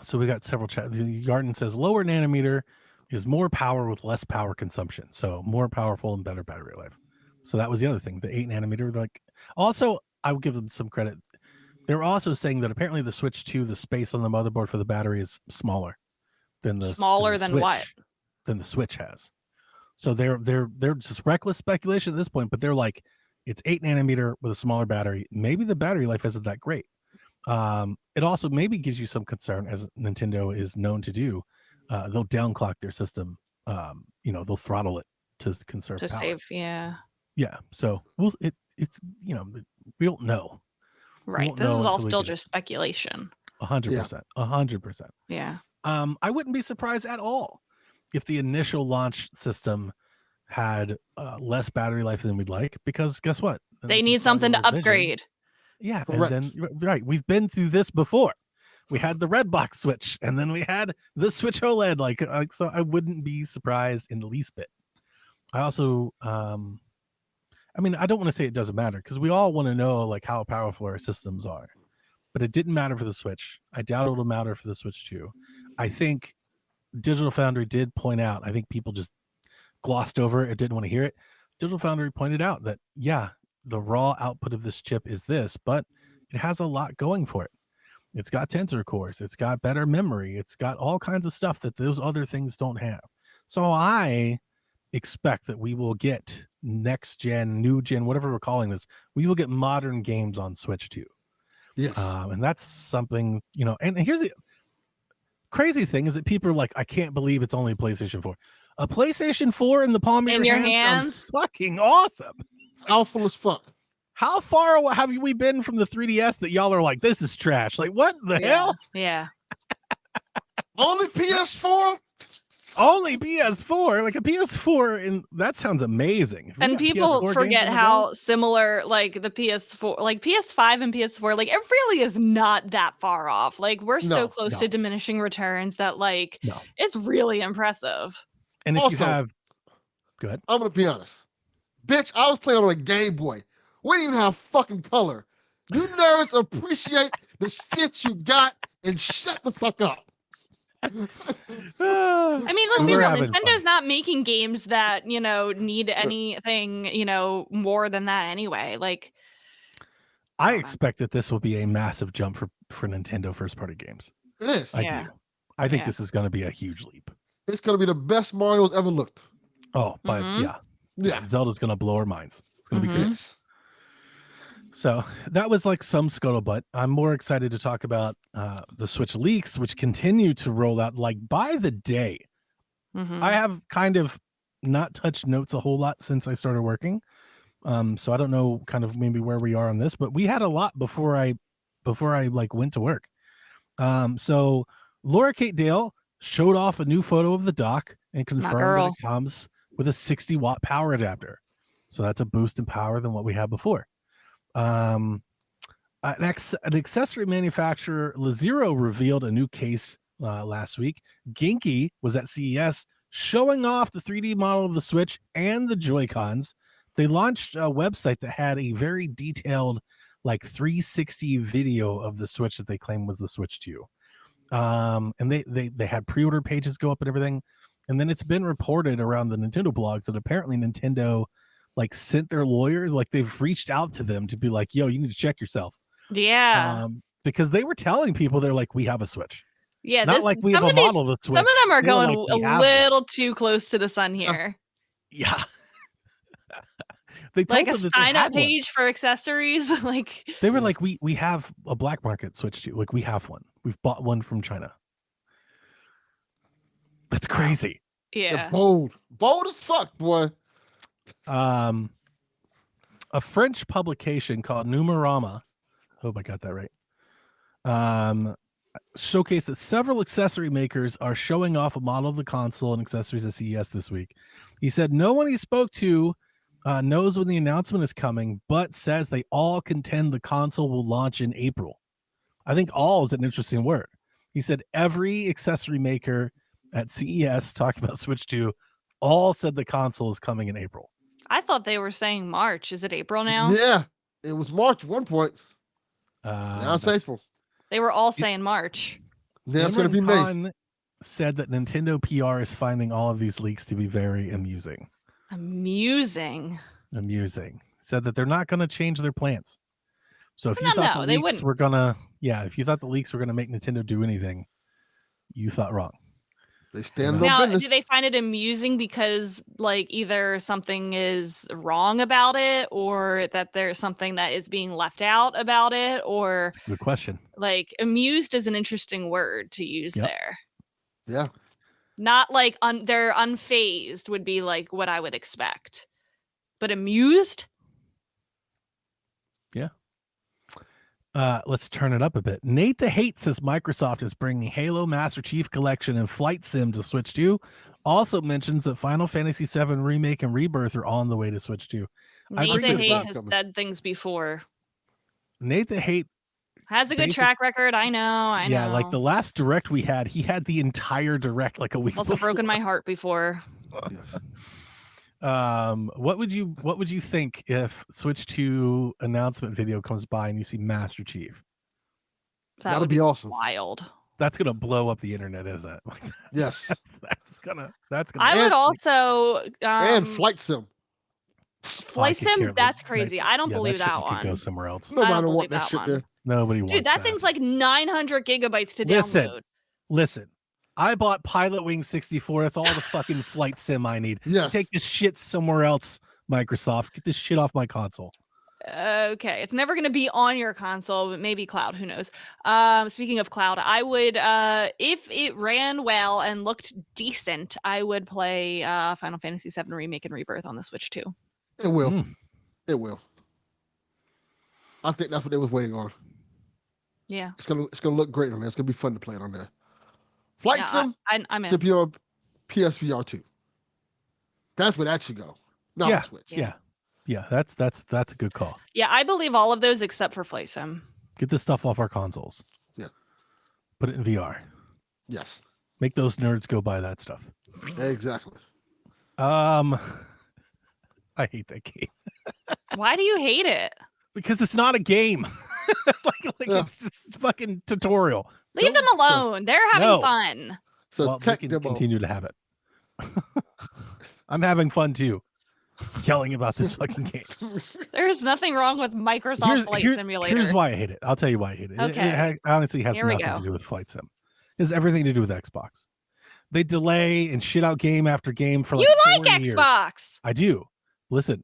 So we got several chat. Garden says lower nanometer is more power with less power consumption. So more powerful and better battery life. So that was the other thing. The 8 nanometer, like, also I would give them some credit. They were also saying that apparently the Switch 2, the space on the motherboard for the battery is smaller than the what? Than the Switch has. So they're just reckless speculation at this point, but they're like, it's 8 nanometer with a smaller battery. Maybe the battery life isn't that great. It also maybe gives you some concern, as Nintendo is known to do. They'll downclock their system. They'll throttle it to conserve power. Save, yeah. So it's we don't know. Right. This is all still just speculation. 100%. 100%. Yeah. I wouldn't be surprised at all if the initial launch system had less battery life than we'd like, because guess what? They need something to upgrade. Yeah, correct. And then right, we've been through this before. We had the red box Switch, and then we had the Switch OLED. Like so, I wouldn't be surprised in the least bit. I also, I don't want to say it doesn't matter, because we all want to know like how powerful our systems are, but it didn't matter for the Switch. I doubt it'll matter for the Switch 2. I think Digital Foundry did point out. I think people just glossed over it, didn't want to hear it. Digital Foundry pointed out that the raw output of this chip is this, but it has a lot going for it. It's got tensor cores. It's got better memory. It's got all kinds of stuff that those other things don't have. So I expect that we will get next gen, new gen, whatever we're calling this. We will get modern games on Switch 2. Yes. And that's something, and here's the crazy thing is that people are like, I can't believe it's only a PlayStation 4. A PlayStation 4 in the palm of your hand sounds fucking awesome. Powerful as fuck. How far away have we been from the 3DS that y'all are like, this is trash? Like, what the hell? Yeah. Only PS4? Only PS4? Like a PS4, and that sounds amazing. And people forget how similar, like, the PS4, like PS5 and PS4, like, it really is not that far off. Like, we're so close to diminishing returns that, like, it's really impressive. And if also, you have... Go ahead. I'm going to be honest. Bitch, I was playing on a Game Boy. We didn't even have fucking color. You nerds appreciate the shit you got and shut the fuck up. I mean, let's be real. Nintendo's not making games that, need anything, more than that anyway. Like, I expect that this will be a massive jump for Nintendo first party games. It is. I do. I think this is going to be a huge leap. It's going to be the best Mario's ever looked. Oh, but yeah. Zelda's going to blow our minds. It's going to be good. So that was like some scuttlebutt. I'm more excited to talk about the Switch leaks, which continue to roll out like by the day. I have kind of not touched notes a whole lot since I started working. So I don't know kind of maybe where we are on this, but we had a lot before I like went to work. So Laura Kate Dale showed off a new photo of the dock and confirmed that it comes with a 60-watt power adapter. So that's a boost in power than what we had before. An accessory manufacturer, Lazero, revealed a new case last week. Genki was at CES showing off the 3D model of the Switch and the Joy-Cons. They launched a website that had a very detailed, like 360 video of the Switch that they claimed was the Switch 2. And they had pre-order pages go up and everything. And then it's been reported around the Nintendo blogs that apparently Nintendo like sent their lawyers, like they've reached out to them to be like, yo, you need to check yourself. Yeah. Because they were telling people, they're like, we have a Switch. Yeah, Not like we have a model of the Switch. Some of them are They were going like, we a have little too close to the sun here. Yeah. They told Like a them that they sign-up had one. page for accessories. Like They were like, we have a black market Switch too. Like we have one. We've bought one from China. That's crazy. yeah. They're bold as fuck, boy. A French publication called Numerama, hope I got that right, showcased that several accessory makers are showing off a model of the console and accessories at CES this week. He said no one he spoke to knows when the announcement is coming, but says they all contend the console will launch in April. I think all is an interesting word. He said every accessory maker at CES talking about Switch 2 all said the console is coming in April. I thought they were saying March. Is it April now? Yeah, it was March at one point. Now it's April. They were all saying March. Now it's going to be May. Khan said that Nintendo PR is finding all of these leaks to be very amusing. Amusing. Said that they're not going to change their plans. So if you No, thought the they leaks wouldn't. were gonna, if you thought the leaks were gonna make Nintendo do anything, you thought wrong. They stand on Now, business. do they find it amusing because like either something is wrong about it or that there's something that is being left out about it, or Good question. like amused is an interesting word to use there. Yeah. Not like they're unfazed would be like what I would expect. But amused? Yeah. Let's turn it up a bit. Nate the Hate says Microsoft is bringing Halo Master Chief Collection and Flight Sim to Switch 2. Also mentions that Final Fantasy VII Remake and Rebirth are on the way to Switch 2. Nate the Hate has said things before. Nate the Hate has a good track record. I know. Yeah, like the last direct we had, he had the entire direct like a week. Also broken my heart before. Yes. What would you think if Switch 2 announcement video comes by and you see Master Chief? That would be awesome. Wild. That's gonna blow up the internet, isn't it? Yes. That's gonna. I would also and Flight Sim. Flight Sim. That's crazy. I don't believe that one. Could go somewhere else. Nobody want that shit there. Nobody wants. Dude, that thing's like 900 gigabytes to download. Listen. I bought Pilot Wing 64. That's all the fucking Flight Sim I need. Yes. Take this shit somewhere else, Microsoft. Get this shit off my console. Okay, it's never going to be on your console, but maybe cloud. Who knows? Speaking of cloud, I would, if it ran well and looked decent, I would play Final Fantasy VII Remake and Rebirth on the Switch too. It will. It will. I think that's what they was waiting on. Yeah. It's gonna look great on there. It's gonna be fun to play it on there. Flight Sim I'm in. should be on PSVR 2. That's where that should go. Not on Switch. Yeah. That's a good call. Yeah, I believe all of those except for Flight Sim. Get this stuff off our consoles. Yeah. Put it in VR. Yes. Make those nerds go buy that stuff. Exactly. I hate that game. Why do you hate it? Because it's not a game. It's just fucking tutorial. Leave them alone. They're having fun. So tech we can demo. continue to have it. I'm having fun too. Yelling about this fucking game. There's nothing wrong with Microsoft Flight Simulator. Here's why I hate it. I'll tell you why I hate it. Okay. It honestly has nothing to do with Flight Sim. It has everything to do with Xbox. They delay and shit out game after game for like 4 years. Xbox. I do. Listen,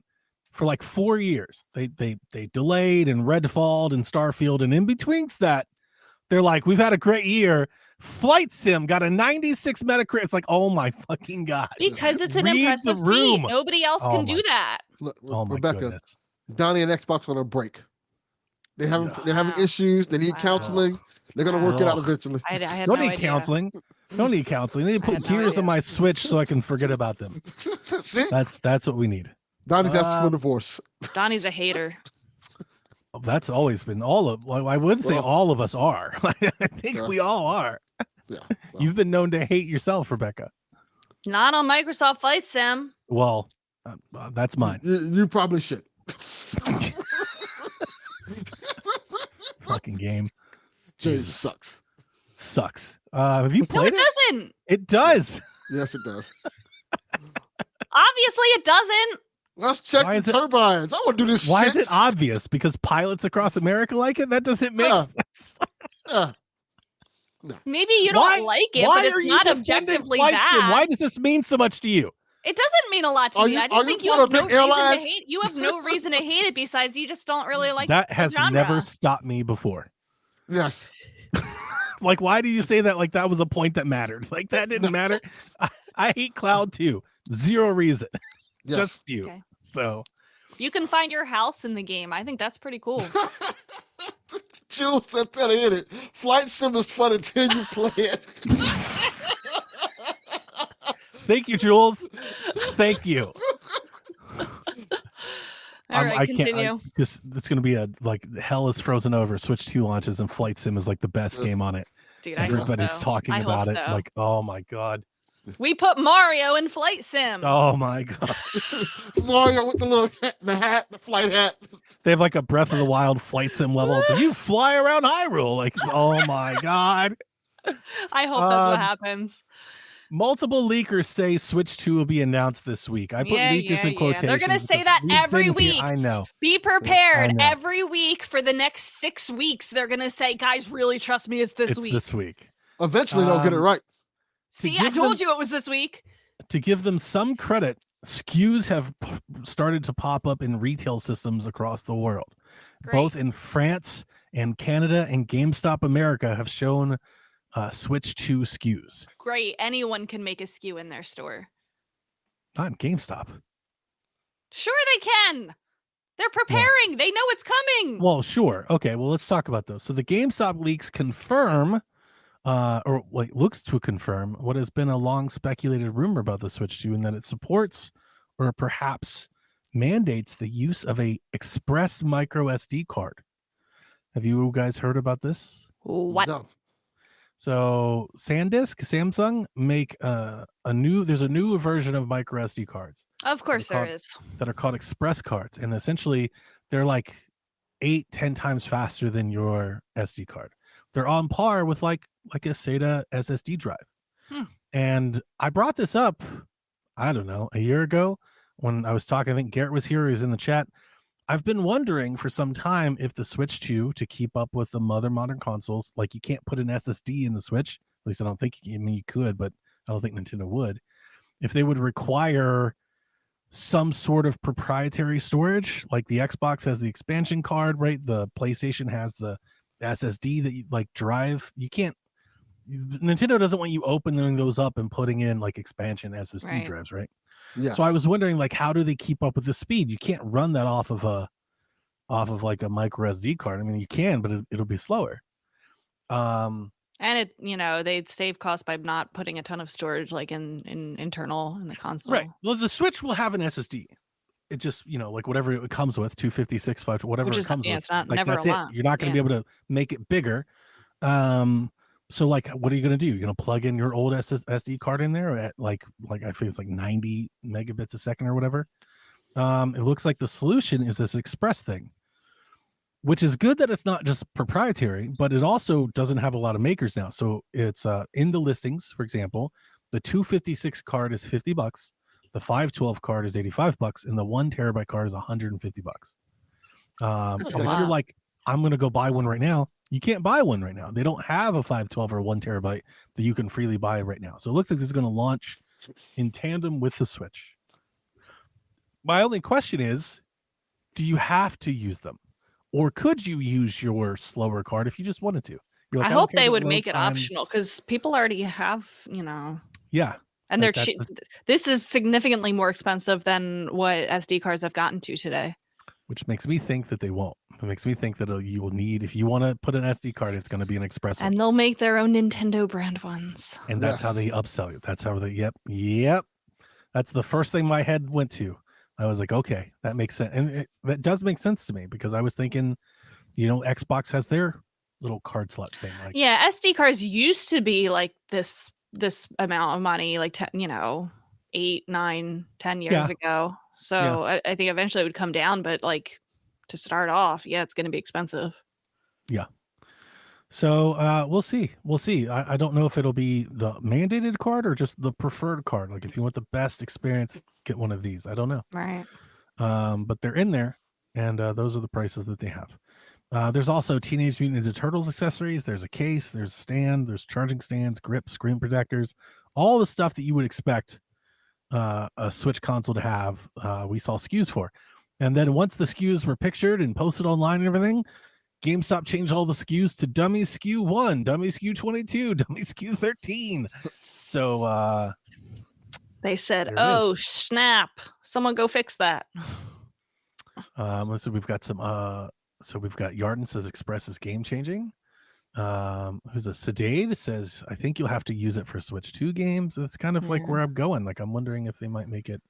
for like 4 years, they delayed and Redfall and Starfield, and in between that, they're like, we've had a great year. Flight Sim got a 96 Metacritic. It's like, oh my fucking god! Because it's an impressive feat. Nobody else can do that. Look, Oh my Rebecca, goodness. Donnie and Xbox on a break. They're having issues. They need counseling. They're gonna work it out eventually. I had Don't no need idea. counseling. Don't need counseling. They need to put gears on my Switch so I can forget about them. See? That's what we need. Donnie's asking for a divorce. Donnie's a hater. That's always been I wouldn't say all of us are. I think we all are. Yeah. You've been known to hate yourself, Rebecca. Not on Microsoft Flight Sim. Well, that's mine. You probably should. Fucking game. It sucks. Have you played it doesn't. It does. Yes, it does. Obviously, it doesn't. Let's check the turbines. I want to do this Why shit. is it obvious? Because pilots across America like it? That doesn't make sense. Maybe you don't like it, but it's not objectively bad. Why does this mean so much to you? It doesn't mean a lot to me. I just think you have no reason to hate. You have no reason to hate it besides you just don't really like that. Has genre. never stopped me before. Yes. Like, why do you say that? Like that was a point that mattered. Like that didn't matter. I hate Cloud too. Zero reason. Yes. Just you. Okay. So you can find your house in the game. I think that's pretty cool. Jules said to hit it. Flight sim is fun until you play it. Thank you, Jules. Thank you. All right, continue. It's going to be like hell is frozen over. Switch 2 launches and Flight Sim is like the best game on it. Dude, everybody's talking about it. Like, oh my god. We put Mario in Flight Sim. Oh my god. Mario with the little hat, the flight hat. They have like a Breath of the Wild Flight Sim level. It's like, you fly around Hyrule. Like, oh my god. I hope that's what happens. Multiple leakers say Switch 2 will be announced this week. I put leakers in quotations. They're going to say that every week. I know. Be prepared. Every week for the next 6 weeks, they're going to say, guys, really trust me, it's this week. It's this week. Eventually, they'll get it right. See, I told you it was this week. To give them some credit, SKUs have started to pop up in retail systems across the world. Great. Both in France and Canada, and GameStop America have shown Switch 2 SKUs. Great. Anyone can make a SKU in their store. Not in GameStop. Sure they can. They're preparing. They know it's coming. Well, sure. Okay, well, let's talk about those. So the GameStop leaks confirm, or like looks to confirm, what has been a long speculated rumor about the Switch 2, and that it supports or perhaps mandates the use of a express micro SD card. Have you guys heard about this? What? No. So SanDisk, Samsung make there's a new version of micro SD cards. Of course there is. That are called express cards. And essentially they're like 8-10 times faster than your SD card. They're on par with like a SATA SSD drive. And I brought this up, I don't know, a year ago when I was talking. I think Garrett was here, he was in the chat. I've been wondering for some time if the Switch 2, to keep up with the modern consoles, like you can't put an SSD in the Switch. At least I don't think you could, but I don't think Nintendo would. If they would require some sort of proprietary storage, like the Xbox has the expansion card, right? The PlayStation has the SSD that you like drive. You can't. Nintendo doesn't want you opening those up and putting in like expansion SSD drives, right? Yes. So I was wondering, like, how do they keep up with the speed? You can't run that off of like a micro SD card. I mean, you can, but it'll be slower. And it, they save costs by not putting a ton of storage like in internal in the console. Right. Well, the Switch will have an SSD. It just, like whatever it comes with, 256, 5, whatever it comes with. It's not like, never that's a lot. it. You're not going to be able to make it bigger. So like, what are you going to do? You're going to plug in your old SD card in there at like I think it's like 90 megabits a second or whatever. It looks like the solution is this express thing, which is good that it's not just proprietary, but it also doesn't have a lot of makers now. So it's in the listings, for example, the 256 card is $50, the 512 card is $85, and the 1 terabyte card is $150. And if you're like, I'm going to go buy one right now, you can't buy one right now. They don't have a 512 or 1 terabyte that you can freely buy right now. So it looks like this is going to launch in tandem with the Switch. My only question is, do you have to use them? Or could you use your slower card if you just wanted to? Like, I hope they would make it optional, because people already have, Yeah. And they're cheap. This is significantly more expensive than what SD cards have gotten to today. Which makes me think that they won't. It makes me think that you will need, if you want to put an SD card, it's going to be an express one. And they'll make their own Nintendo brand ones. And that's how they upsell you. That's how they, yep. That's the first thing my head went to. I was like, okay, that makes sense. And that does make sense to me, because I was thinking, Xbox has their little card slot thing. Like, yeah, SD cards used to be like this amount of money, like 8, 9, 10 years ago. So I think eventually it would come down, but like to start off, it's going to be expensive. Yeah. So we'll see. I don't know if it'll be the mandated card or just the preferred card. Like if you want the best experience, get one of these. I don't know. Right. But they're in there, and those are the prices that they have. There's also Teenage Mutant Ninja Turtles accessories. There's a case, there's a stand, there's charging stands, grips, screen protectors, all the stuff that you would expect a Switch console to have. We saw SKUs for. And then once the SKUs were pictured and posted online and everything, GameStop changed all the SKUs to dummy SKU 1, dummy SKU 22, dummy SKU 13. So They said, there it "Oh is. snap! Someone go fix that." Let's see, we've got some so we've got Yarden says Express is game changing. Who's a Sedade says, I think you'll have to use it for Switch 2 games. That's kind of like Yeah. where I'm going. Like I'm wondering if they might make it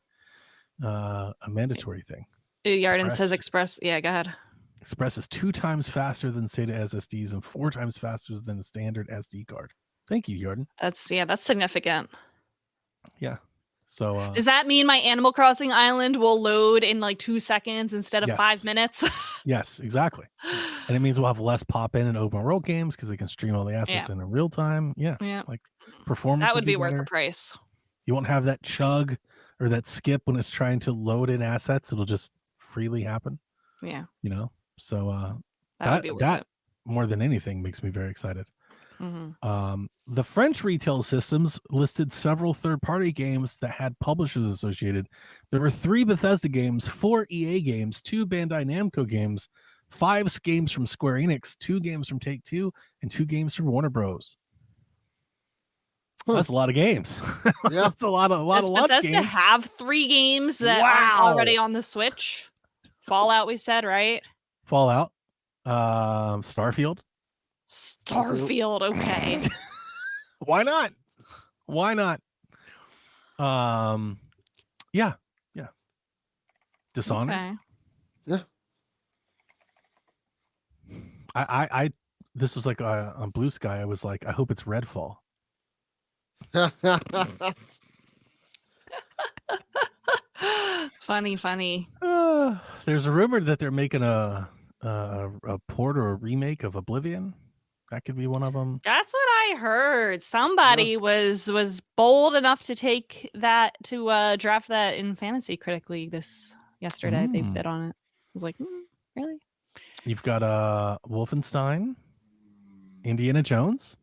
a mandatory thing. Yarden says Express. Yeah, go ahead. Express is 2 times faster than SATA SSDs and 4 times faster than the standard SD card. Thank you, Yarden. That's significant. Yeah. So Does that mean my Animal Crossing island will load in like 2 seconds instead of Yes. 5 minutes? yes, exactly. And it means we'll have less pop-in and open world games because they can stream all the assets in real time. Yeah. Yeah. Like performance That would be worth better. the price. You won't have that chug or that skip when it's trying to load in assets. It'll just freely happen. Yeah. You know? So That would be worth that it. more than anything makes me very excited. Mhm. The French retail systems listed several third-party games that had publishers associated. There were 3 Bethesda games, 4 EA games, 2 Bandai Namco games, 5 games from Square Enix, 2 games from Take-Two, and 2 games from Warner Bros. Huh. That's a lot of games. Yeah. That's a lot of Does launch Bethesda games. have 3 games that aren't already on the Switch? Fallout, we said, right? Fallout, Starfield. Starfield, okay. Why not? Yeah. Dishonored. Okay. Yeah. I this was like on Blue Sky. I was like, I hope it's Redfall. Funny. There's a rumor that they're making a port or a remake of Oblivion. That could be one of them. That's what I heard. Somebody was bold enough to take that to draft that in Fantasy Critic League yesterday. They bid on it. I was like, really? You've got Wolfenstein, Indiana Jones.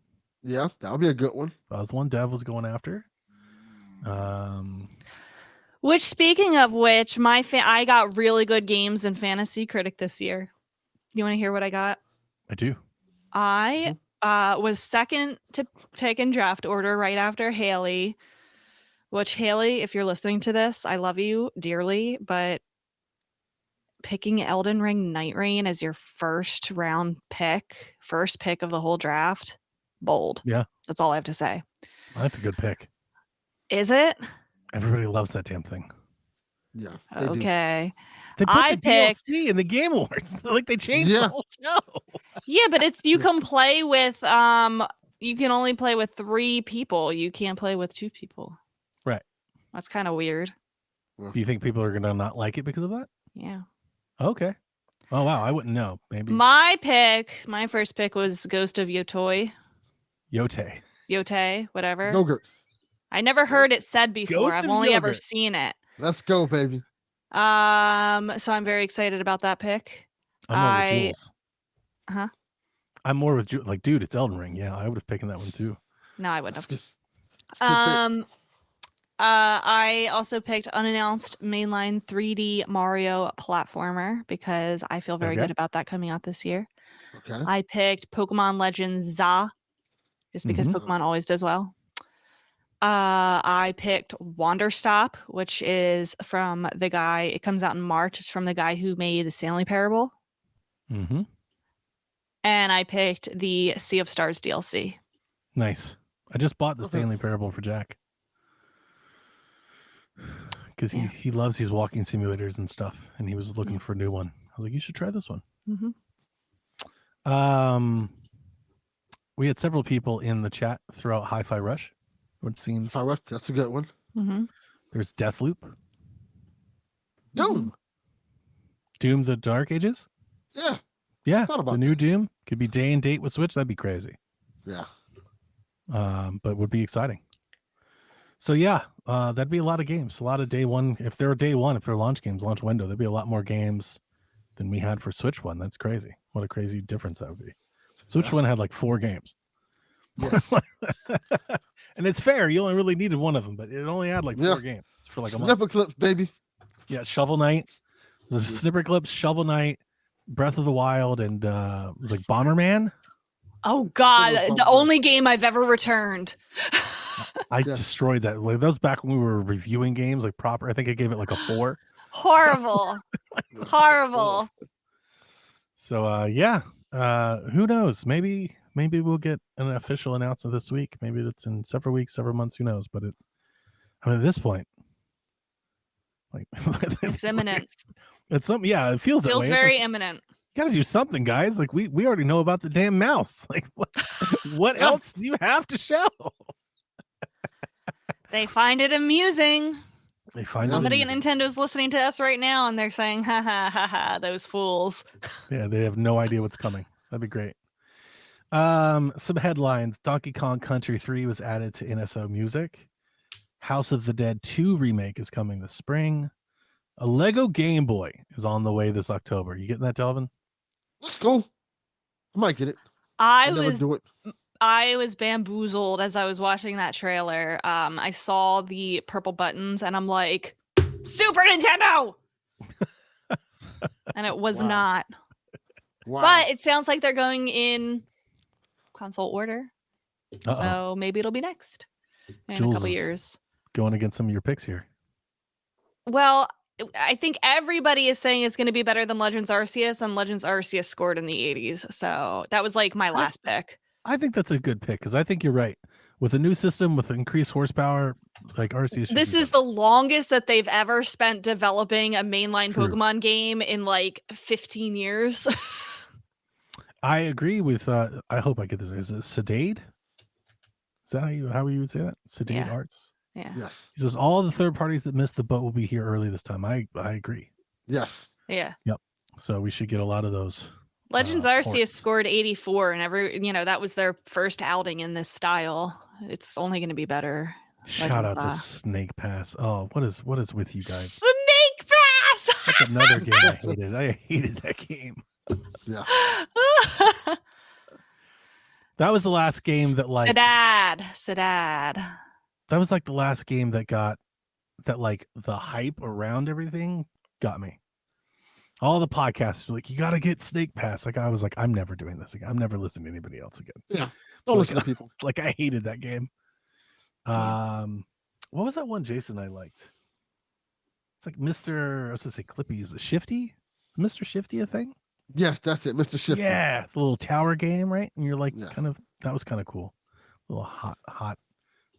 Yeah, that would be a good one. That was one Dev was going after. Which, speaking of which, I got really good games in Fantasy Critic this year. You want to hear what I got? I do. I was second to pick in draft order right after Haley, which Haley, if you're listening to this, I love you dearly, but picking Elden Ring Night Rain as your first pick of the whole draft, bold. Yeah. That's all I have to say. Well, that's a good pick. Is it? Everybody loves that damn thing. Yeah. Okay. They put I the picked DLC in the Game Awards. Like they changed the whole show. Yeah, but you can play with you can only play with 3 people. You can't play with 2 people. Right. That's kind of weird. Do you think people are gonna not like it because of that? Yeah. Okay. Oh wow, I wouldn't know. Maybe My first pick was Ghost of Yotei, whatever. Yogurt. I never heard it said before. Ghost I've of only ever Yogurt. seen it. Let's go, baby. So I'm very excited about that pick. I'm more with Jules. Huh? I'm more with Jules. Like, dude, it's Elden Ring. Yeah, I would have picked that one too. No, I wouldn't have. That's good pick. I also picked unannounced mainline 3D Mario platformer because I feel very good about that coming out this year. Okay. I picked Pokemon Legends ZA just because Pokemon always does well. I picked Wanderstop, which is from the guy. It comes out in March. It's from the guy who made the Stanley Parable. Mm-hmm. And I picked the Sea of Stars DLC. Nice. I just bought the Stanley Parable for Jack because he loves these walking simulators and stuff, and he was looking for a new one. I was like, you should try this one. We had several people in the chat throughout Hi-Fi Rush, which seems that's a good one. There's Deathloop, Doom. Doom: The Dark Ages. Yeah. The new Doom could be day and date with Switch. That'd be crazy. Yeah. But would be exciting. So yeah, that'd be a lot of games. A lot of day one. If they're launch games, launch window, there'd be a lot more games than we had for Switch one. That's crazy. What a crazy difference that would be. Switch Yeah. one had like 4 games. Yes. And it's fair. You only really needed one of them, but it only had like 4 games for like a month. Snipper clips, baby. Yeah, Shovel Knight, the Snipper Clips, Shovel Knight, Breath of the Wild, and it was like Bomberman. Oh God, the only game I've ever returned. I destroyed that. Like, that was back when we were reviewing games like proper. I think I gave it like a 4. Horrible. Horrible. So yeah. Who knows? Maybe we'll get an official announcement this week. Maybe it's in several weeks, several months, who knows? But at this point, like it's imminent. It's something, yeah, it feels that way. Feels very imminent. You gotta do something, guys. Like we already know about the damn mouse. Like what else do you have to show? They find it amusing. They find somebody it at Nintendo's listening to us right now and they're saying, ha ha ha ha, those fools. Yeah, they have no idea what's coming. That'd be great. Some headlines. Donkey Kong Country 3 was added to NSO Music. House of the Dead 2 remake is coming this spring. A Lego Game Boy is on the way this October. You getting that, Delvin? That's cool. I might get it. I never do it. I was bamboozled as I was watching that trailer. I saw the purple buttons and I'm like, Super Nintendo! And it was not. Wow. But it sounds like they're going in console order. Uh-oh. So maybe it'll be next in a couple years. Going against some of your picks here. Well, I think everybody is saying it's going to be better than Legends Arceus, and Legends Arceus scored in the 80s. So that was like my last pick. I think that's a good pick because I think you're right. With a new system, with increased horsepower, like Arceus. This is the longest that they've ever spent developing a mainline Pokemon game in like 15 years. I agree with, I hope I get this right. Is it Sedade? Is that how you would say that? Sedade Arts? Yeah. Yes. He says all the third parties that missed the boat will be here early this time. I agree. Yes. Yeah. Yep. So we should get a lot of those. Legends Arceus scored 84, and that was their first outing in this style. It's only going to be better. Shout out to Snake Pass. Oh, what is with you guys? Snake Pass. That's another game I hated. I hated that game. Yeah. That was the last game that like Sadad. That was like the last game that got that like the hype around everything got me. All the podcasts were like, you got to get Snake Pass. Like I was like, I'm never doing this again. I'm never listening to anybody else again. Yeah. Don't listen to people. Like I hated that game. What was that one Jason I liked? It's like Mr. I was gonna say Clippy. Is it Shifty? Mr. Shifty a thing? Yes, that's it, Mr. Shifty. Yeah, the little tower game, right? And you're like that was kind of cool. A little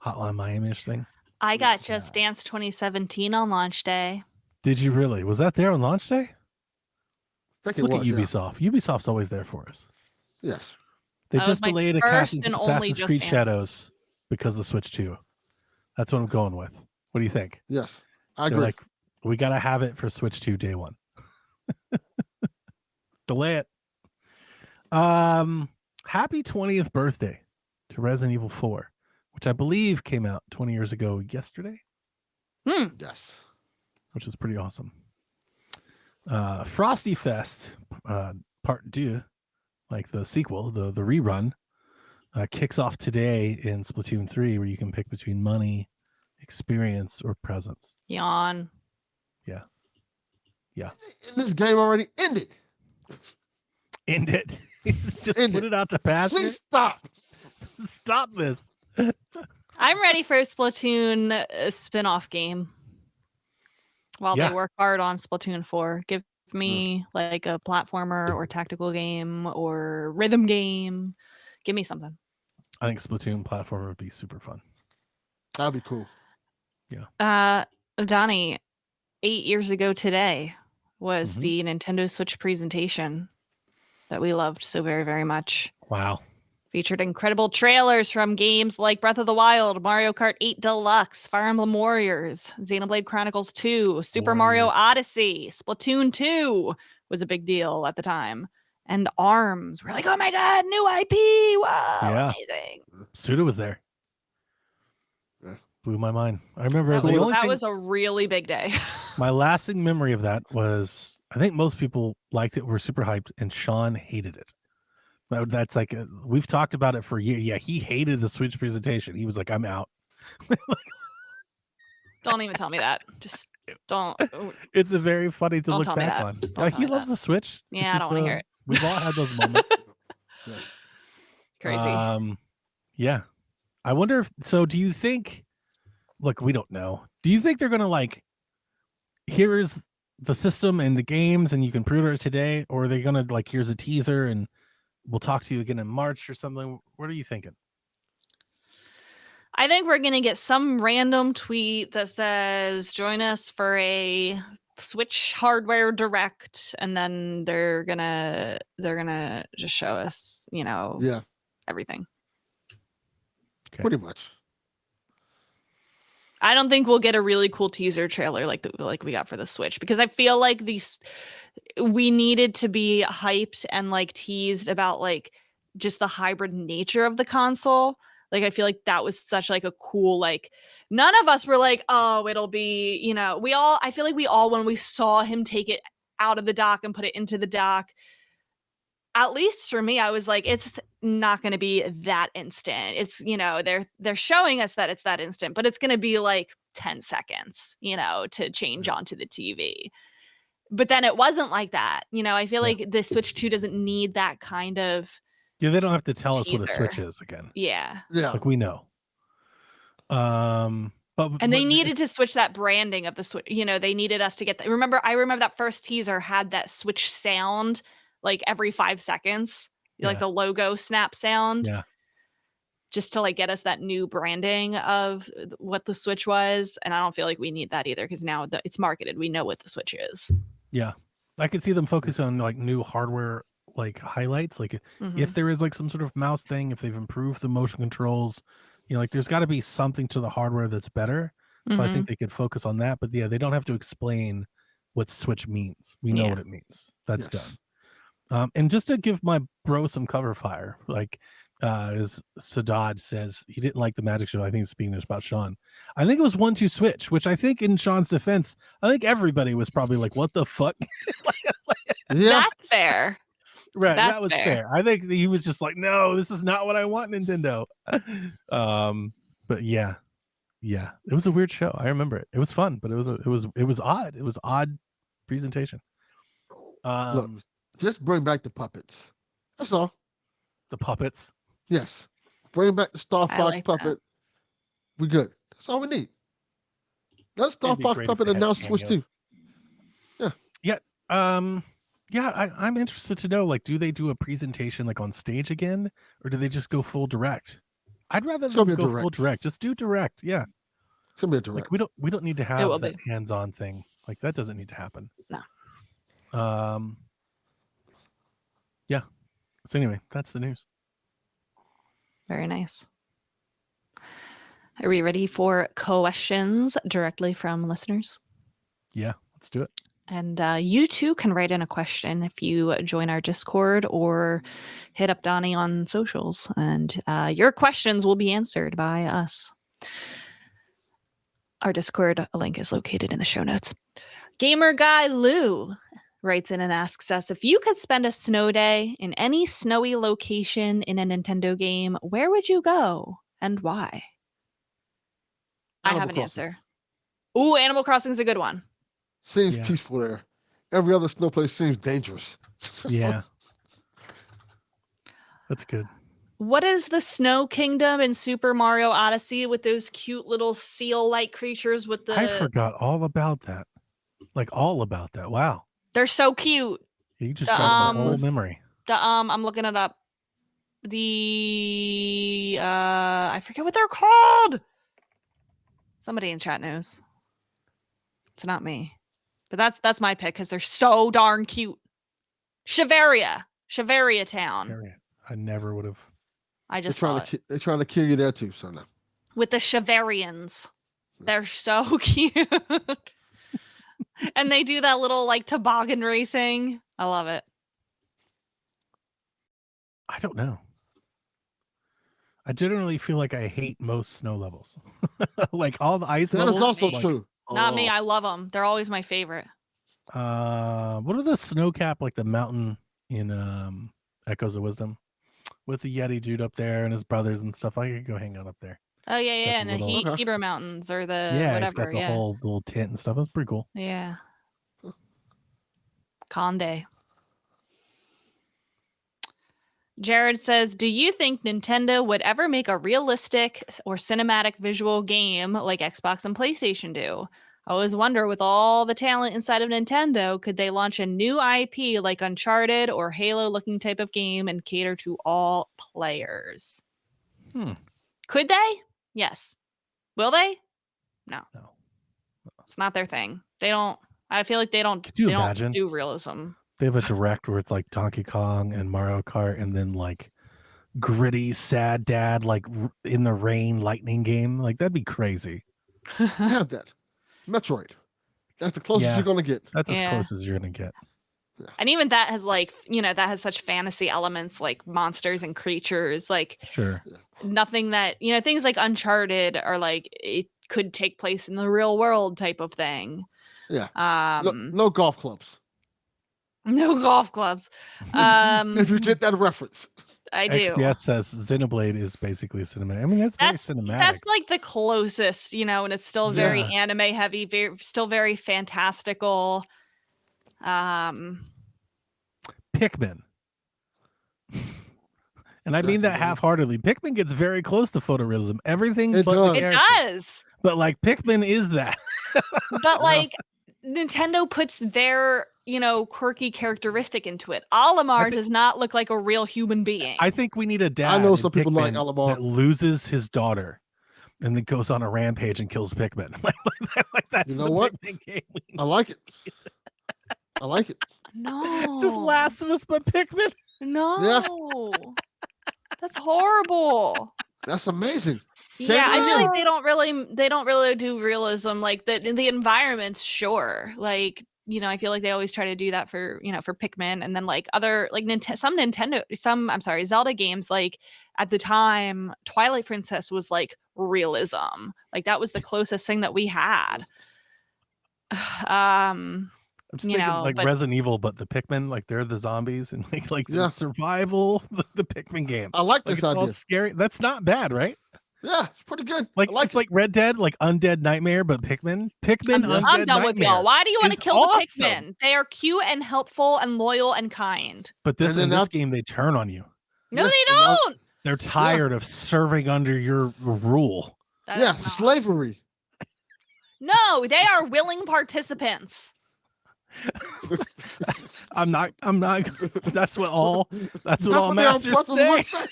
Hotline Miami-ish thing. I got Just Dance 2017 on launch day. Did you really? Was that there on launch day? I think Look at Ubisoft. Ubisoft's always there for us. Yes. They just delayed Assassin's Creed Shadows because of the Switch 2. That's what I'm going with. What do you think? Yes, I agree. Like, we got to have it for Switch 2 day one. Delay it. Happy 20th birthday to Resident Evil 4, which I believe came out 20 years ago yesterday. Yes. Which is pretty awesome. Frosty Fest Part 2, like the sequel, the rerun, kicks off today in Splatoon 3, where you can pick between money, experience, or presents. Yawn. Yeah. And this game already ended. End it. Just End put it out to pasture. Please stop. Stop this. I'm ready for a Splatoon spin-off game. While they work hard on Splatoon 4. Give me like a platformer or tactical game or rhythm game. Give me something. I think Splatoon platformer would be super fun. That'd be cool. Yeah. Donnie, 8 years ago today was the Nintendo Switch presentation that we loved so very, very much. Wow. Featured incredible trailers from games like Breath of the Wild, Mario Kart 8 Deluxe, Fire Emblem Warriors, Xenoblade Chronicles 2, Super Mario Odyssey, Splatoon 2 was a big deal at the time. And ARMS. We're like, oh my God, new IP. Wow, amazing. Suda was there. Blew my mind. I remember that was a really big day. My lasting memory of that was I think most people liked it, were super hyped, and Sean hated it. That's like we've talked about it for years. Yeah, he hated the Switch presentation. He was like, "I'm out." Don't even tell me that. Just don't. It's a very funny to Don't look tell me back that. on. Don't Yeah, tell he me loves that. the Switch. Yeah, It's I don't want to hear it. We've all had those moments. Yes. Crazy. Yeah. I wonder if so. Do you think? Look, we don't know. Do you think they're gonna like? Here's the system and the games, and you can pre-order it today, or are they gonna like? Here's a teaser, and we'll talk to you again in March or something. What are you thinking? I think we're gonna get some random tweet that says join us for a Switch hardware direct, and then they're gonna just show us, Yeah. everything. Okay. Pretty much. I don't think we'll get a really cool teaser trailer like we got for the Switch, because I feel like we needed to be hyped and like teased about like just the hybrid nature of the console. Like I feel like that was such like a cool, like none of us were like, oh, it'll be, I feel like we all, when we saw him take it out of the dock and put it into the dock, at least for me, I was like, it's not going to be that instant. It's, they're showing us that it's that instant, but it's going to be like 10 seconds, to change onto the TV. But then it wasn't like that. I feel like the Switch 2 doesn't need that kind of Yeah, they don't have to tell us what a teaser. Switch is again. Yeah. Yeah. Like we know. And they needed to switch that branding of the Switch. They needed us to get that. I remember that first teaser had that Switch sound like every 5 seconds, like the logo snap sound. Yeah. Just to like get us that new branding of what the Switch was. And I don't feel like we need that either, because now it's marketed. We know what the Switch is. Yeah. I could see them focus on like new hardware, like highlights, like if there is like some sort of mouse thing, if they've improved the motion controls, like there's got to be something to the hardware that's better. So I think they could focus on that. But yeah, they don't have to explain what Switch means. We know what it means. That's done. And just to give my bro some cover fire, like as Saddad says, he didn't like the Magic Show. I think he's speaking about Sean. I think it was 1-2 switch, which I think in Sean's defense, I think everybody was probably like, what the fuck? Yeah. That's fair. Right. That's that was fair. fair. I think he was just like, no, this is not what I want, Nintendo. But yeah, it was a weird show. I remember it. It was fun, but it was odd. It was odd presentation. Look, just bring back the puppets. That's all. The puppets. Yes. Bring back the Star I Fox like puppet. that. We good. That's all we need. Let Star It'd be Fox great if puppet they had announce Switch 2. cameos. Yeah. I'm interested to know, like, do they do a presentation like on stage again, or do they just go full direct? I'd rather It's gonna them be go direct. full direct. Just do direct. Yeah. It's gonna be a direct. Like we don't need to will have that be. hands-on thing. Like that doesn't need to happen. No. Yeah. So anyway, that's the news. Very nice. Are we ready for questions directly from listeners? Yeah, let's do it. And you too can write in a question if you join our Discord or hit up Donnie on socials, and your questions will be answered by us. Our Discord link is located in the show notes. Gamer Guy Lou writes in and asks us, if you could spend a snow day in any snowy location in a Nintendo game, where would you go and why? I have an answer. Ooh, Animal Crossing is a good one. Seems peaceful there. Every other snow place seems dangerous. Yeah. That's good. What is the Snow Kingdom in Super Mario Odyssey with those cute little seal-like creatures with the... I forgot all about that. Like all about that. Wow. They're so cute. You just got my whole memory. I'm looking it up. I forget what they're called. Somebody in chat knows. It's not me. But that's my pick because they're so darn cute. Shiveria Town. I never would have. I just saw it. They're trying to kill you there too, so now. With the Shiverians. They're so cute. And they do that little like toboggan racing. I love it. I don't know. I generally feel like I hate most snow levels. Like all the ice That levels. is also like, true. Not me. I love them. They're always my favorite. What are the snow cap, like the mountain in Echoes of Wisdom, with the Yeti dude up there and his brothers and stuff? I could go hang out up there. Oh yeah, Got yeah, the and the little- Okay. Hebrew Mountains or the Yeah, whatever. it's got the yeah, whole little tent and stuff. That's pretty cool. yeah. Conde. Jared says, do you think Nintendo would ever make a realistic or cinematic visual game like Xbox and PlayStation do? I always wonder, with all the talent inside of Nintendo, could they launch a new IP like Uncharted or Halo-looking type of game and cater to all players? Could they? Yes. Will they? No. No. It's not their thing. They don't. I feel like they don't. Could you they imagine? don't do realism. They have a direct where it's like Donkey Kong and Mario Kart, and then like gritty, sad dad, like in the rain lightning game. Like that'd be crazy. Have that. Metroid. That's the closest Yeah. you're gonna get. That's as Yeah. close as you're gonna get. And even that has like, that has such fantasy elements like monsters and creatures, like Sure. nothing that, things like Uncharted are like, it could take place in the real world type of thing. Yeah. No No golf clubs. golf clubs. If you get that reference. I do. XPS says Xenoblade is basically cinematic. I mean, that's very cinematic. That's like the closest, and it's still very anime heavy, still very fantastical. Pikmin. And I mean that half-heartedly. Pikmin gets very close to photorealism. Everything It but does. the It character. does. But like Pikmin is that. But like Nintendo puts their, quirky characteristic into it. Olimar does not look like a real human being. I think we need a dad. I know in some people like Pikmin Olimar. that loses his daughter and then goes on a rampage and kills Pikmin. like that's You know the what? Pikmin game. I like it. I like it. No. Just Last of Us, but Pikmin. No. That's horrible. That's amazing. Yeah, I feel believe like they don't really do realism like that in the environments, sure. Like, I feel like they always try to do that for, for Pikmin, and then like other like Zelda games, like at the time Twilight Princess was like realism. Like that was the closest thing that we had. I'm just thinking like but- Resident Evil, but the Pikmin, like they're the zombies and like the survival, the Pikmin game. I like Like this it's all idea. scary. That's not bad, right? Yeah, it's pretty good. Like I like it's like Red Dead, like Undead Nightmare, but Pikmin. Pikmin. I'm Undead done with Nightmare y'all. Why do you want to is kill awesome. the Pikmin? They are cute and helpful and loyal and kind. But And then in this now- game, they turn on you. No, Yes, they and now- don't. They're tired of serving under your rule. That Yeah, is not- slavery. No, they are willing participants. I'm not. That's what all That's all what masters the say. would say.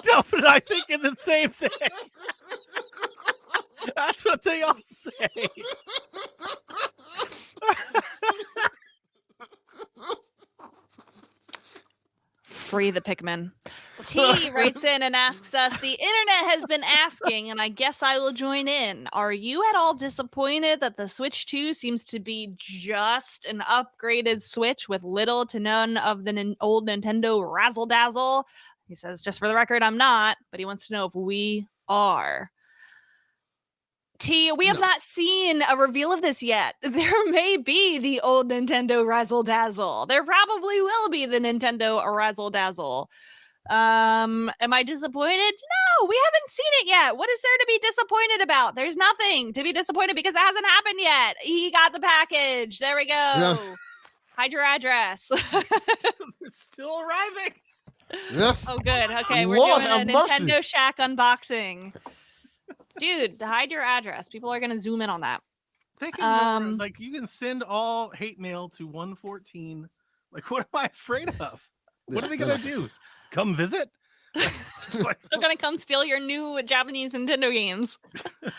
Delphin and I thinking the same thing. That's what they all say. Free the Pikmin. T writes in and asks us, the internet has been asking, and I guess I will join in. Are you at all disappointed that the Switch 2 seems to be just an upgraded Switch with little to none of the old Nintendo razzle dazzle? He says, just for the record, I'm not, but he wants to know if we are. T, we have not seen a reveal of this yet. There may be the old Nintendo razzle dazzle. There probably will be the Nintendo razzle dazzle. Am I disappointed? No, we haven't seen it yet. What is there to be disappointed about? There's nothing to be disappointed because it hasn't happened yet. He got the package. There we go. Yes. Hide your address. It's still arriving. Yes. Oh, good. Okay, we're Lord doing a have mercy. Nintendo Shack unboxing. Dude, hide your address. People are going to zoom in on that. They can like you can send all hate mail to 114. Like, what am I afraid of? What are they gonna do? Come visit? Like, They're going to come steal your new Japanese Nintendo games.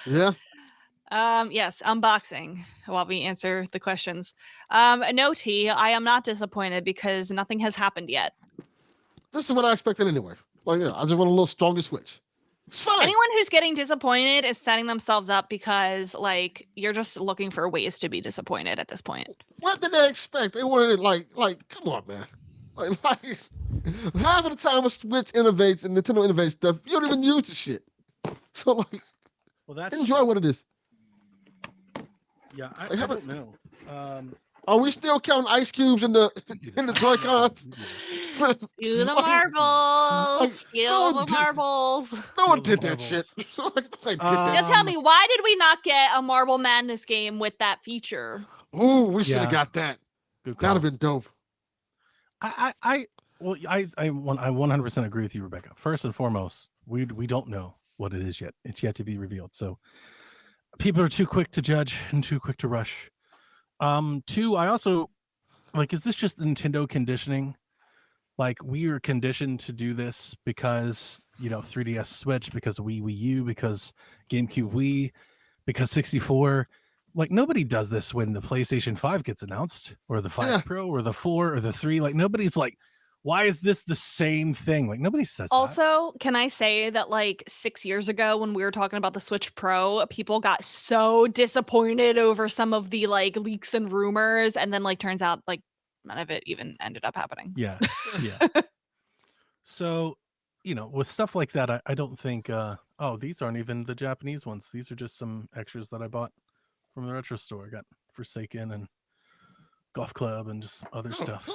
Yeah. Yes, unboxing while we answer the questions. No, T, I am not disappointed because nothing has happened yet. This is what I expected anyway. Like, yeah, I just want a little stronger Switch. It's fine. Anyone who's getting disappointed is setting themselves up because, like, you're just looking for ways to be disappointed at this point. What did they expect? They wanted it like, come on, man. Like half of the time a Switch innovates and Nintendo innovates stuff, you don't even use the shit. So like, well, that's enjoy what it is. Yeah, I Like, how don't know. Are we still counting ice cubes in the Joy-Cons? Do the Like, marbles. no Feel one the marbles. No one Feel the did that shit. Now tell me, why did we not get a Marble Madness game with that feature? Ooh, we should have Yeah. got that. Good That'd have call. been dope. I 100% agree with you, Rebecca. First and foremost, we don't know what it is yet. It's yet to be revealed. So people are too quick to judge and too quick to rush. Two, I also like, is this just Nintendo conditioning? Like, we are conditioned to do this because 3DS Switch, because Wii U, because GameCube Wii, because 64. Like, nobody does this when the PlayStation 5 gets announced, or the 5 Pro, or the 4, or the 3. Like, nobody's like, why is this the same thing? Like, nobody says that. Also, can I say that like 6 years ago when we were talking about the Switch Pro, people got so disappointed over some of the like leaks and rumors, and then like turns out like none of it even ended up happening. Yeah. So, with stuff like that, I don't think, oh, these aren't even the Japanese ones. These are just some extras that I bought from the retro store. I got Forsaken and Golf Club and just other stuff.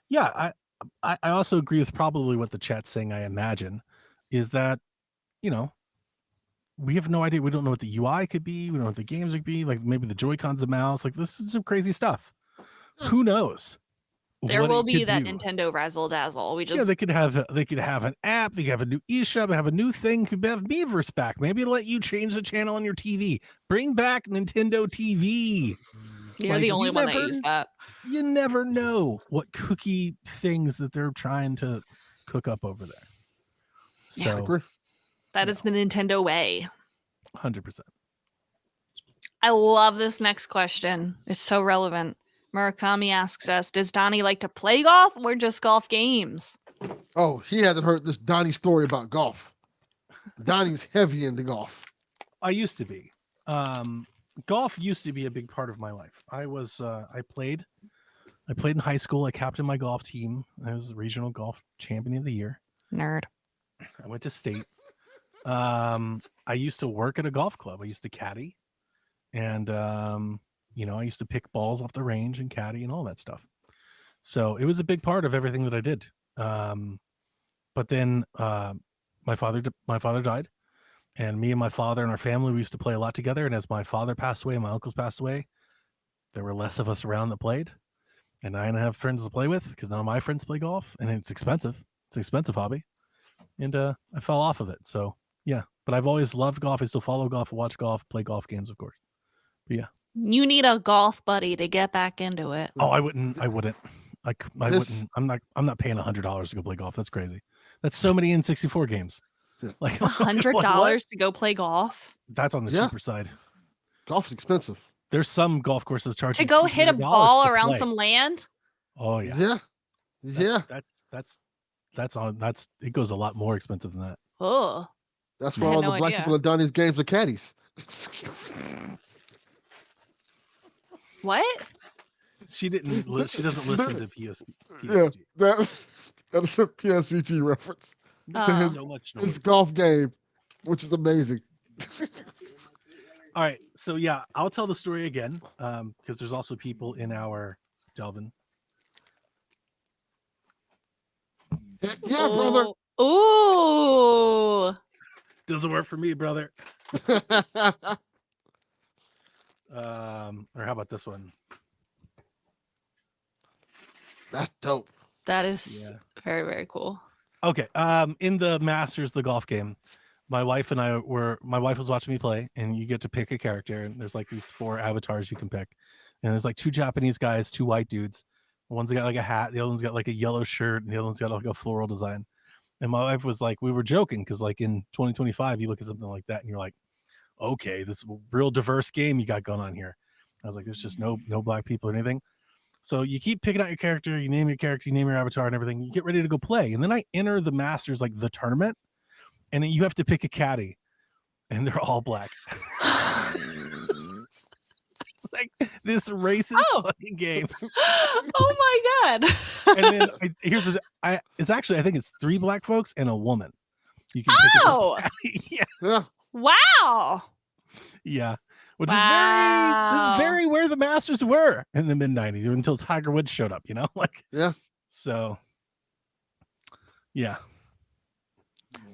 Yeah, I also agree with probably what the chat's saying, I imagine, is that, we have no idea. We don't know what the UI could be. We don't know what the games would be. Like, maybe the Joy-Cons, a mouse. Like, this is some crazy stuff. Who knows? There what will it be could that do. Nintendo razzle dazzle. We just Yeah, they could have an app. They could have a new eShop. Have a new thing. Could have Miiverse back. Maybe it'll let you change the channel on your TV. Bring back Nintendo TV. You're Like, the only you one that never- used that. You never know what cookie things that they're trying to cook up over there. Yeah. So, That is the Nintendo way. 100%. I love this next question. It's so relevant. Murakami asks us, does Donnie like to play golf or just golf games? Oh, he hasn't heard this Donnie story about golf. Donnie's heavy into golf. I used to be. Golf used to be a big part of my life. I played in high school. I captained my golf team. I was the regional golf champion of the year. Nerd. I went to state. I used to work at a golf club. I used to caddy, and I used to pick balls off the range and caddy and all that stuff. So it was a big part of everything that I did. But then my father died, and me and my father and our family, we used to play a lot together. And as my father passed away and my uncles passed away, there were less of us around that played, and I didn't have friends to play with because none of my friends play golf, and it's expensive. It's an expensive hobby, and I fell off of it. So yeah, but I've always loved golf. I still follow golf, watch golf, play golf games, of course. But yeah, You need a golf buddy to get back into it. oh, I wouldn't. I wouldn't. I'm not paying $100 to go play golf. That's crazy. That's so many N64 games. Like $100 to go play golf? That's on the cheaper side. Golf is expensive. There's some golf courses charging To go hit a $200 ball to around play. some land? Oh yeah. Yeah. That's it goes a lot more expensive than that. Oh. That's why all the black people in Donnie's games are caddies. What? She doesn't listen to PSP. Yeah, that's a PSVG reference to his, So much his noise. golf game, which is amazing. All right, so yeah, I'll tell the story again because there's also people in our Delvin. Yeah, brother. Ooh. Doesn't work for me, brother. Or how about this one? That's dope. That is very, very cool. Okay. In the Masters, the golf game, my wife was watching me play, and you get to pick a character, and there's like these 4 avatars you can pick. And there's like 2 Japanese guys, 2 white dudes. One's got like a hat, the other one's got like a yellow shirt, and the other one's got like a floral design. And my wife was like, we were joking because like in 2025, you look at something like that and you're like, okay, this is a real diverse game you got going on here. I was like, there's just no black people or anything. So you keep picking out your character, you name your avatar and everything. You get ready to go play. And then I enter the Masters, like the tournament, and then you have to pick a caddy, and they're all black. It's like this racist fucking game. Oh my god! And then I think it's 3 black folks and a woman. You can pick Oh, yeah. Wow! Yeah. Which Wow. is very where the Masters were in the mid 90s until Tiger Woods showed up, like Yeah. so yeah.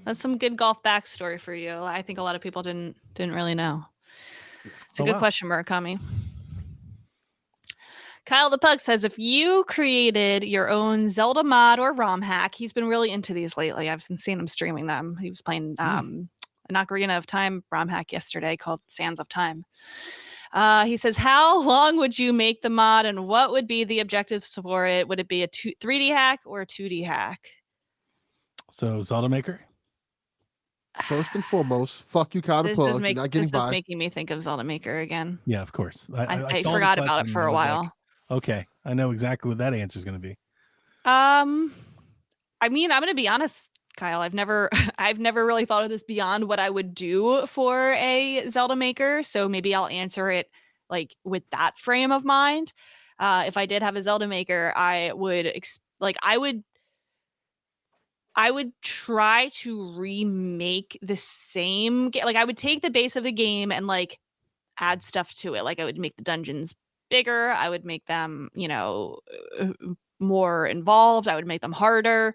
That's some good golf backstory for you. I think a lot of people didn't really know. It's a Oh, good wow. question, Murakami. Kyle the Pug says, if you created your own Zelda mod or ROM hack, he's been really into these lately. I've been seeing him streaming them. He was playing an Ocarina of Time ROM hack yesterday called Sands of Time. He says, how long would you make the mod and what would be the objectives for it? Would it be a 3D hack or a 2D hack? So Zelda Maker? First and foremost, fuck you, Kyle the Pug. You're not getting this is by. making me think of Zelda Maker again. Yeah, of course. I saw the forgot clip about it and for I a was like, while. okay, I know exactly what that answer is going to be. I mean, I'm gonna be honest, Kyle. I've never really thought of this beyond what I would do for a Zelda Maker. So maybe I'll answer it like with that frame of mind. If I did have a Zelda Maker, I would I would try to remake the same game. Like I would take the base of the game and like add stuff to it. Like I would make the dungeons bigger. I would make them, more involved. I would make them harder.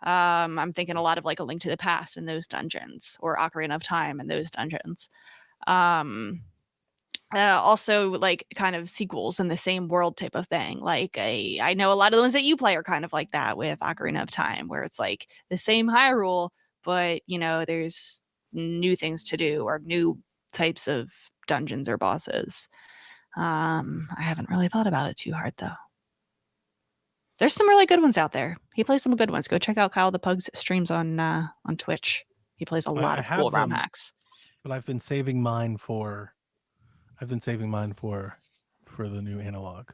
I'm thinking a lot of like A Link to the Past in those dungeons or Ocarina of Time in those dungeons. Also like kind of sequels in the same world type of thing. Like I know a lot of the ones that you play are kind of like that with Ocarina of Time, where it's like the same Hyrule, but there's new things to do or new types of dungeons or bosses. I haven't really thought about it too hard though. There's some really good ones out there. He plays some good ones. Go check out Kyle the Pug's streams on Twitch. He plays a lot of cool ROM hacks. But I've been saving mine for the new analog.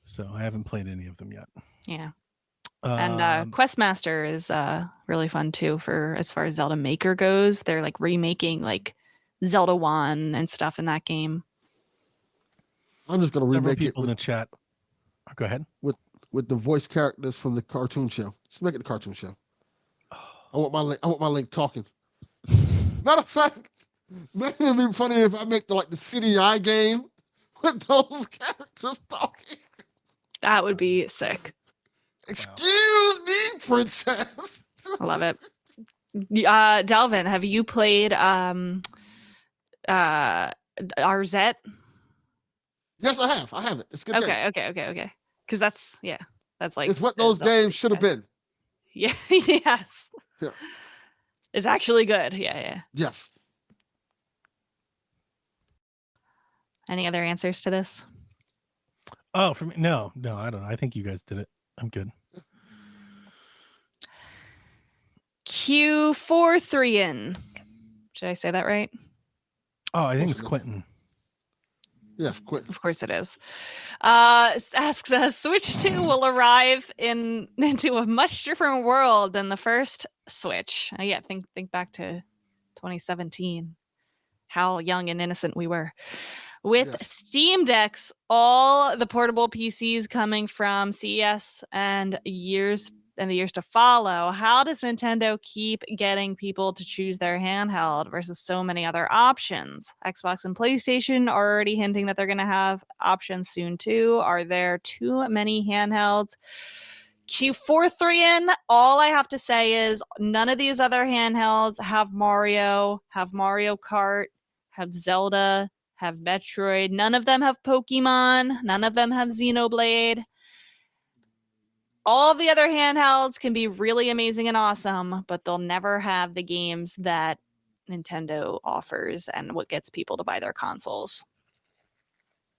So I haven't played any of them yet. Yeah. And Questmaster is really fun too for as far as Zelda Maker goes. They're like remaking like Zelda 1 and stuff in that game. I'm just gonna remake it in the chat. Go ahead. With the voice characters from the cartoon show. Just make it a cartoon show. I want my Link talking. Matter of fact, maybe it'd be funny if I make the City Eye game with those characters talking. That would be sick. Excuse me, princess. I love it. Delvin, have you played RZ? Yes, I have. I have it. It's a good game. Okay. Because that's like it's what those games should have been. Yeah. Yes. Yeah. It's actually good. Yeah. Yes. Any other answers to this? Oh, for me, no, I don't know. I think you guys did it. I'm good. Q43in. Should I say that right? Oh, I think it's Quentin. Yeah, Quentin. Of course it is. Asks us, Switch 2 will arrive into a much different world than the first Switch. Yeah, think back to 2017. How young and innocent we were. With Steam Decks, all the portable PCs coming from CES and the years to follow, how does Nintendo keep getting people to choose their handheld versus so many other options? Xbox and PlayStation are already hinting that they're going to have options soon too. Are there too many handhelds? Q43in, all I have to say is none of these other handhelds have Mario Kart, have Zelda, have Metroid. None of them have Pokemon. None of them have Xenoblade. All of the other handhelds can be really amazing and awesome, but they'll never have the games that Nintendo offers and what gets people to buy their consoles.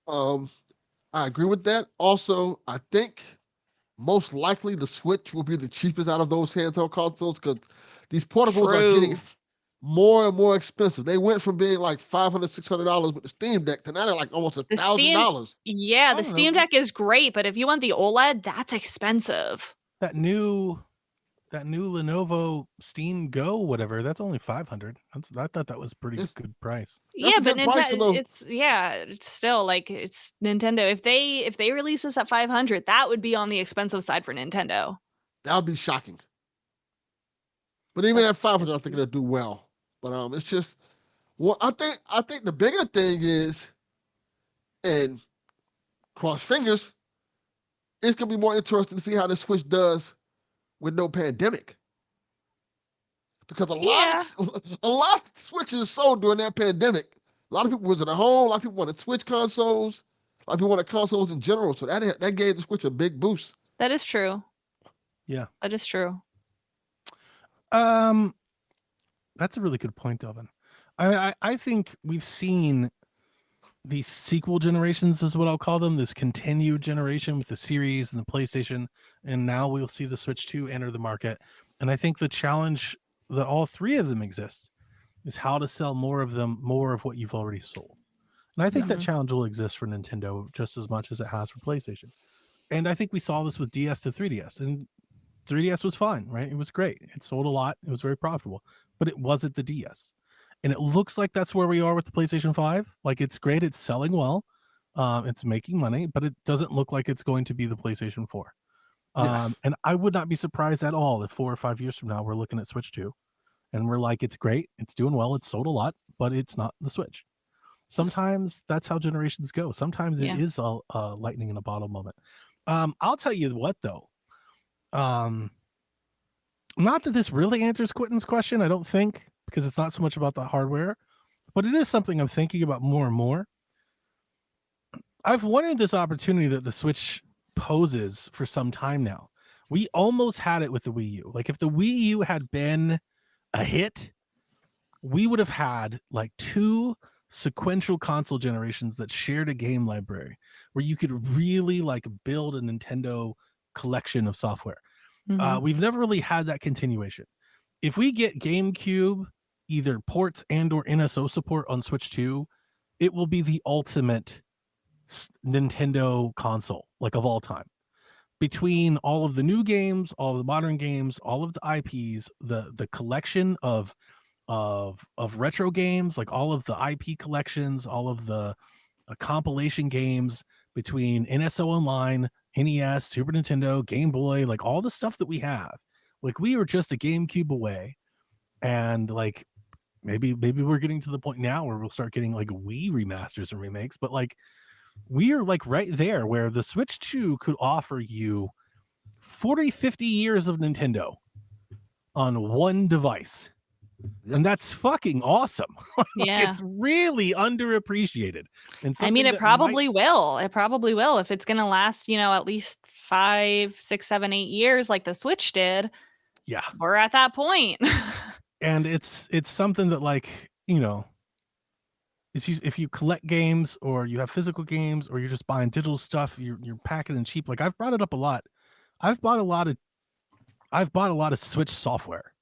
I agree with that. Also, I think most likely the Switch will be the cheapest out of those handheld consoles because these portables are getting more and more expensive. They went from being like $500, $600 with the Steam Deck to now they're like almost $1,000. Yeah, the Steam Deck is great, but if you want the OLED, that's expensive. That new Lenovo Steam Go, whatever, that's only $500. I thought that was pretty good price. Yeah, but Nintendo, it's still like it's Nintendo. If they release this at $500, that would be on the expensive side for Nintendo. That would be shocking. But even at $500, I think it'll do well. But it's just Well, I think the bigger thing is, and cross fingers, it's gonna be more interesting to see how the Switch does with no pandemic. Because Yeah. a lot of Switches sold during that pandemic. A lot of people was at home. A lot of people wanted Switch consoles. A lot of people wanted consoles in general. So that gave the Switch a big boost. That is true. Yeah. That is true. That's a really good point, Delvin. I think we've seen these sequel generations, is what I'll call them, this continued generation with the series and the PlayStation, and now we'll see the Switch 2 enter the market. And I think the challenge that all three of them exist is how to sell more of them, more of what you've already sold. And I think that challenge will exist for Nintendo just as much as it has for PlayStation. And I think we saw this with DS to 3DS, and 3DS was fine, right? It was great. It sold a lot. It was very profitable, but it wasn't the DS. And it looks like that's where we are with the PlayStation 5. Like, it's great. It's selling well. It's making money, but it doesn't look like it's going to be the PlayStation 4. Yes. And I would not be surprised at all if 4 or 5 years from now, we're looking at Switch 2 and we're like, it's great. It's doing well. It's sold a lot, but it's not the Switch. Sometimes that's how generations go. Sometimes it is a lightning in a bottle moment. I'll tell you what, though. Not that this really answers Quentin's question, I don't think, because it's not so much about the hardware, but it is something I'm thinking about more and more. I've wanted this opportunity that the Switch poses for some time now. We almost had it with the Wii U. Like, if the Wii U had been a hit, we would have had like 2 sequential console generations that shared a game library where you could really like build a Nintendo collection of software. We've never really had that continuation. If we get GameCube, either ports and or NSO support on Switch 2, it will be the ultimate Nintendo console, like, of all time. Between all of the new games, all of the modern games, all of the IPs, the collection of retro games, like all of the IP collections, all of the compilation games between NSO Online, NES, Super Nintendo, Game Boy, like all the stuff that we have. Like, we were just a GameCube away, and like maybe we're getting to the point now where we'll start getting like Wii remasters and remakes, but like we are like right there where the Switch 2 could offer you 40-50 years of Nintendo on one device. Yep. And that's fucking awesome. Like, Yeah. it's really underappreciated. And I mean, it that probably will. It probably will. If it's going to last, at least 5, 6, 7, 8 years like the Switch did. Yeah. We're at that point. And it's something that, like, if you collect games or you have physical games or you're just buying digital stuff, you're packing and cheap. Like, I've brought it up a lot. I've bought a lot of Switch software.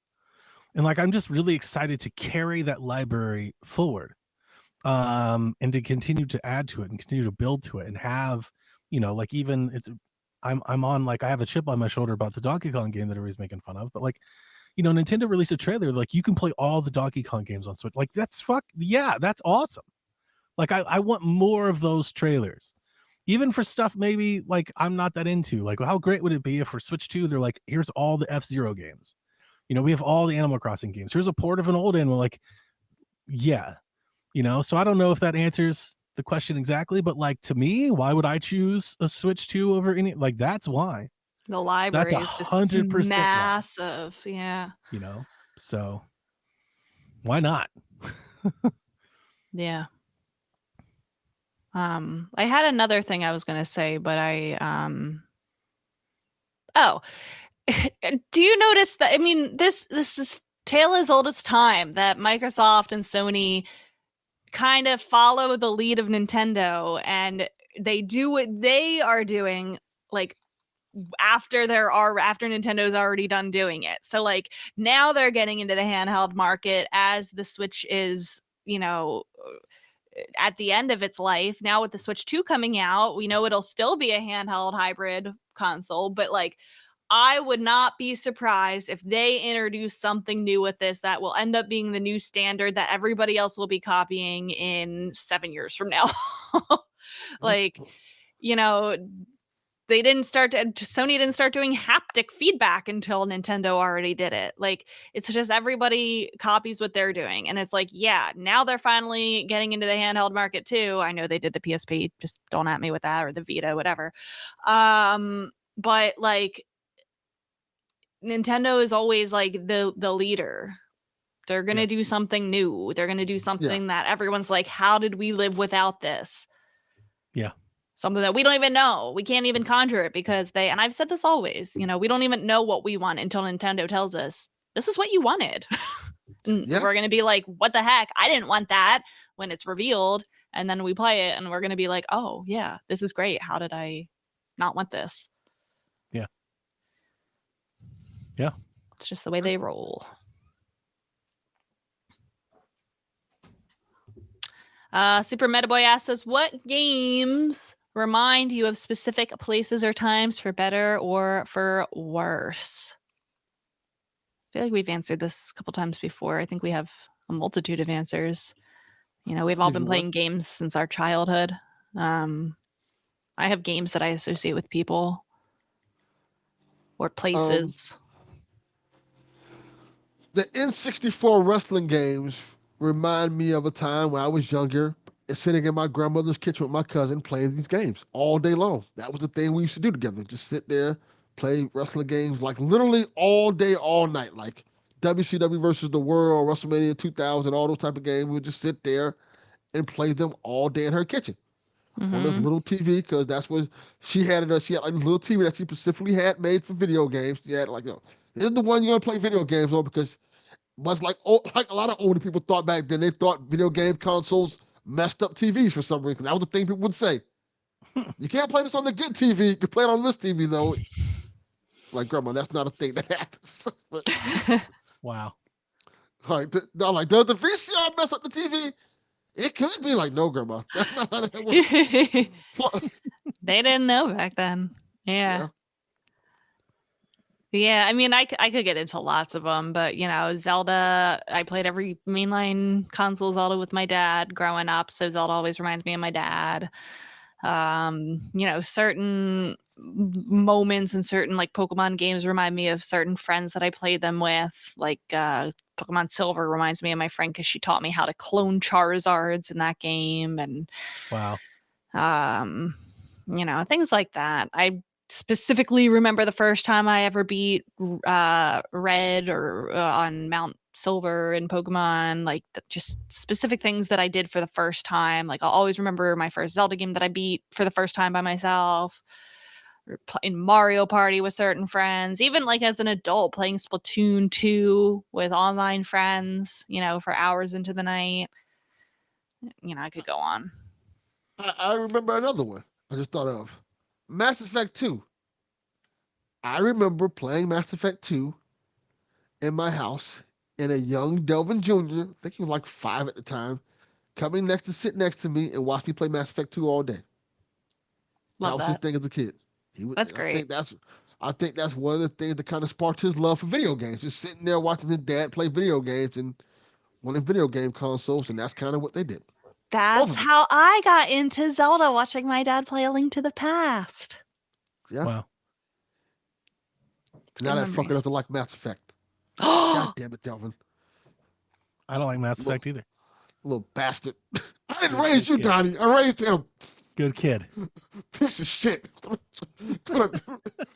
And like, I'm just really excited to carry that library forward, and to continue to add to it and continue to build to it and have, like, even I'm on, like, I have a chip on my shoulder about the Donkey Kong game that everybody's making fun of, but like, Nintendo released a trailer, like, you can play all the Donkey Kong games on Switch. Like, that's that's awesome. Like, I want more of those trailers, even for stuff maybe like I'm not that into. Like, how great would it be if for Switch 2 they're like, here's all the F-Zero games. We have all the Animal Crossing games. Here's a port of an old Animal. Like, yeah, so I don't know if that answers the question exactly, but like, to me, why would I choose a Switch 2 over any? Like, that's why. The library That's is just 100% massive. Yeah. So why not? Yeah. I had another thing I was going to say, but do you notice that? I mean, this is tale as old as time that Microsoft and Sony kind of follow the lead of Nintendo, and they do what they are doing, like, after Nintendo's already done doing it. So like, now they're getting into the handheld market as the Switch is, at the end of its life. Now with the Switch 2 coming out, we know it'll still be a handheld hybrid console, but like, I would not be surprised if they introduce something new with this that will end up being the new standard that everybody else will be copying in 7 years from now. Like, Sony didn't start doing haptic feedback until Nintendo already did it. Like, it's just everybody copies what they're doing. And it's like, yeah, now they're finally getting into the handheld market too. I know they did the PSP, just don't at me with that, or the Vita, whatever. But like, Nintendo is always like the leader. They're going to do something new. They're going to do something that everyone's like, how did we live without this? Yeah. Something that we don't even know. We can't even conjure it because and I've said this always, we don't even know what we want until Nintendo tells us, this is what you wanted. And we're going to be like, what the heck? I didn't want that when it's revealed. And then we play it and we're going to be like, oh yeah, this is great. How did I not want this? Yeah. Yeah. It's just the way they roll. Super Metaboy asked us, what games remind you of specific places or times for better or for worse? I feel like we've answered this a couple times before. I think we have a multitude of answers. We've all been playing games since our childhood. I have games that I associate with people or places. The N64 wrestling games remind me of a time when I was younger, sitting in my grandmother's kitchen with my cousin playing these games all day long. That was the thing we used to do together. Just sit there, play wrestling games like literally all day, all night. Like WCW versus the World, WrestleMania 2000, all those type of games. We would just sit there and play them all day in her kitchen. On this little TV, because that's what she had. She had like a little TV that she specifically had made for video games. She had like, this is the one you're gonna play video games on, because much like a lot of older people thought back then, they thought video game consoles messed up TVs for some reason. That was the thing people would say. You can't play this on the good TV. You can play it on this TV though. Like, grandma, that's not a thing that happens. But, wow. Like, does the VCR mess up the TV? It could be. Like, no, grandma. That's not how that works. They didn't know back then. Yeah. Yeah, I mean, I could get into lots of them, but, Zelda, I played every mainline console Zelda with my dad growing up, so Zelda always reminds me of my dad. Certain moments and certain, like, Pokemon games remind me of certain friends that I played them with, like, Pokemon Silver reminds me of my friend because she taught me how to clone Charizards in that game, and wow. Things like that. I specifically remember the first time I ever beat Red or on Mount Silver in Pokemon, like just specific things that I did for the first time. Like, I'll always remember my first Zelda game that I beat for the first time by myself, or in Mario Party with certain friends, even like as an adult playing Splatoon 2 with online friends, for hours into the night. I could go on. I remember another one I just thought of. Mass Effect 2. I remember playing Mass Effect 2 in my house, and a young Delvin Jr., I think he was like 5 at the time, sit next to me and watch me play Mass Effect 2 all day. Love that was his thing as a kid. That's great. I think that's one of the things that kind of sparked his love for video games. Just sitting there watching his dad play video games and wanting video game consoles, and that's kind of what they did. That's how I got into Zelda, watching my dad play A Link to the Past. Yeah. Wow. Now that fucker doesn't like Mass Effect. God damn it, Delvin. I don't like Mass Effect either. Little bastard. I didn't raise you, Donnie. I raised him. Good kid. Piece of shit. Man,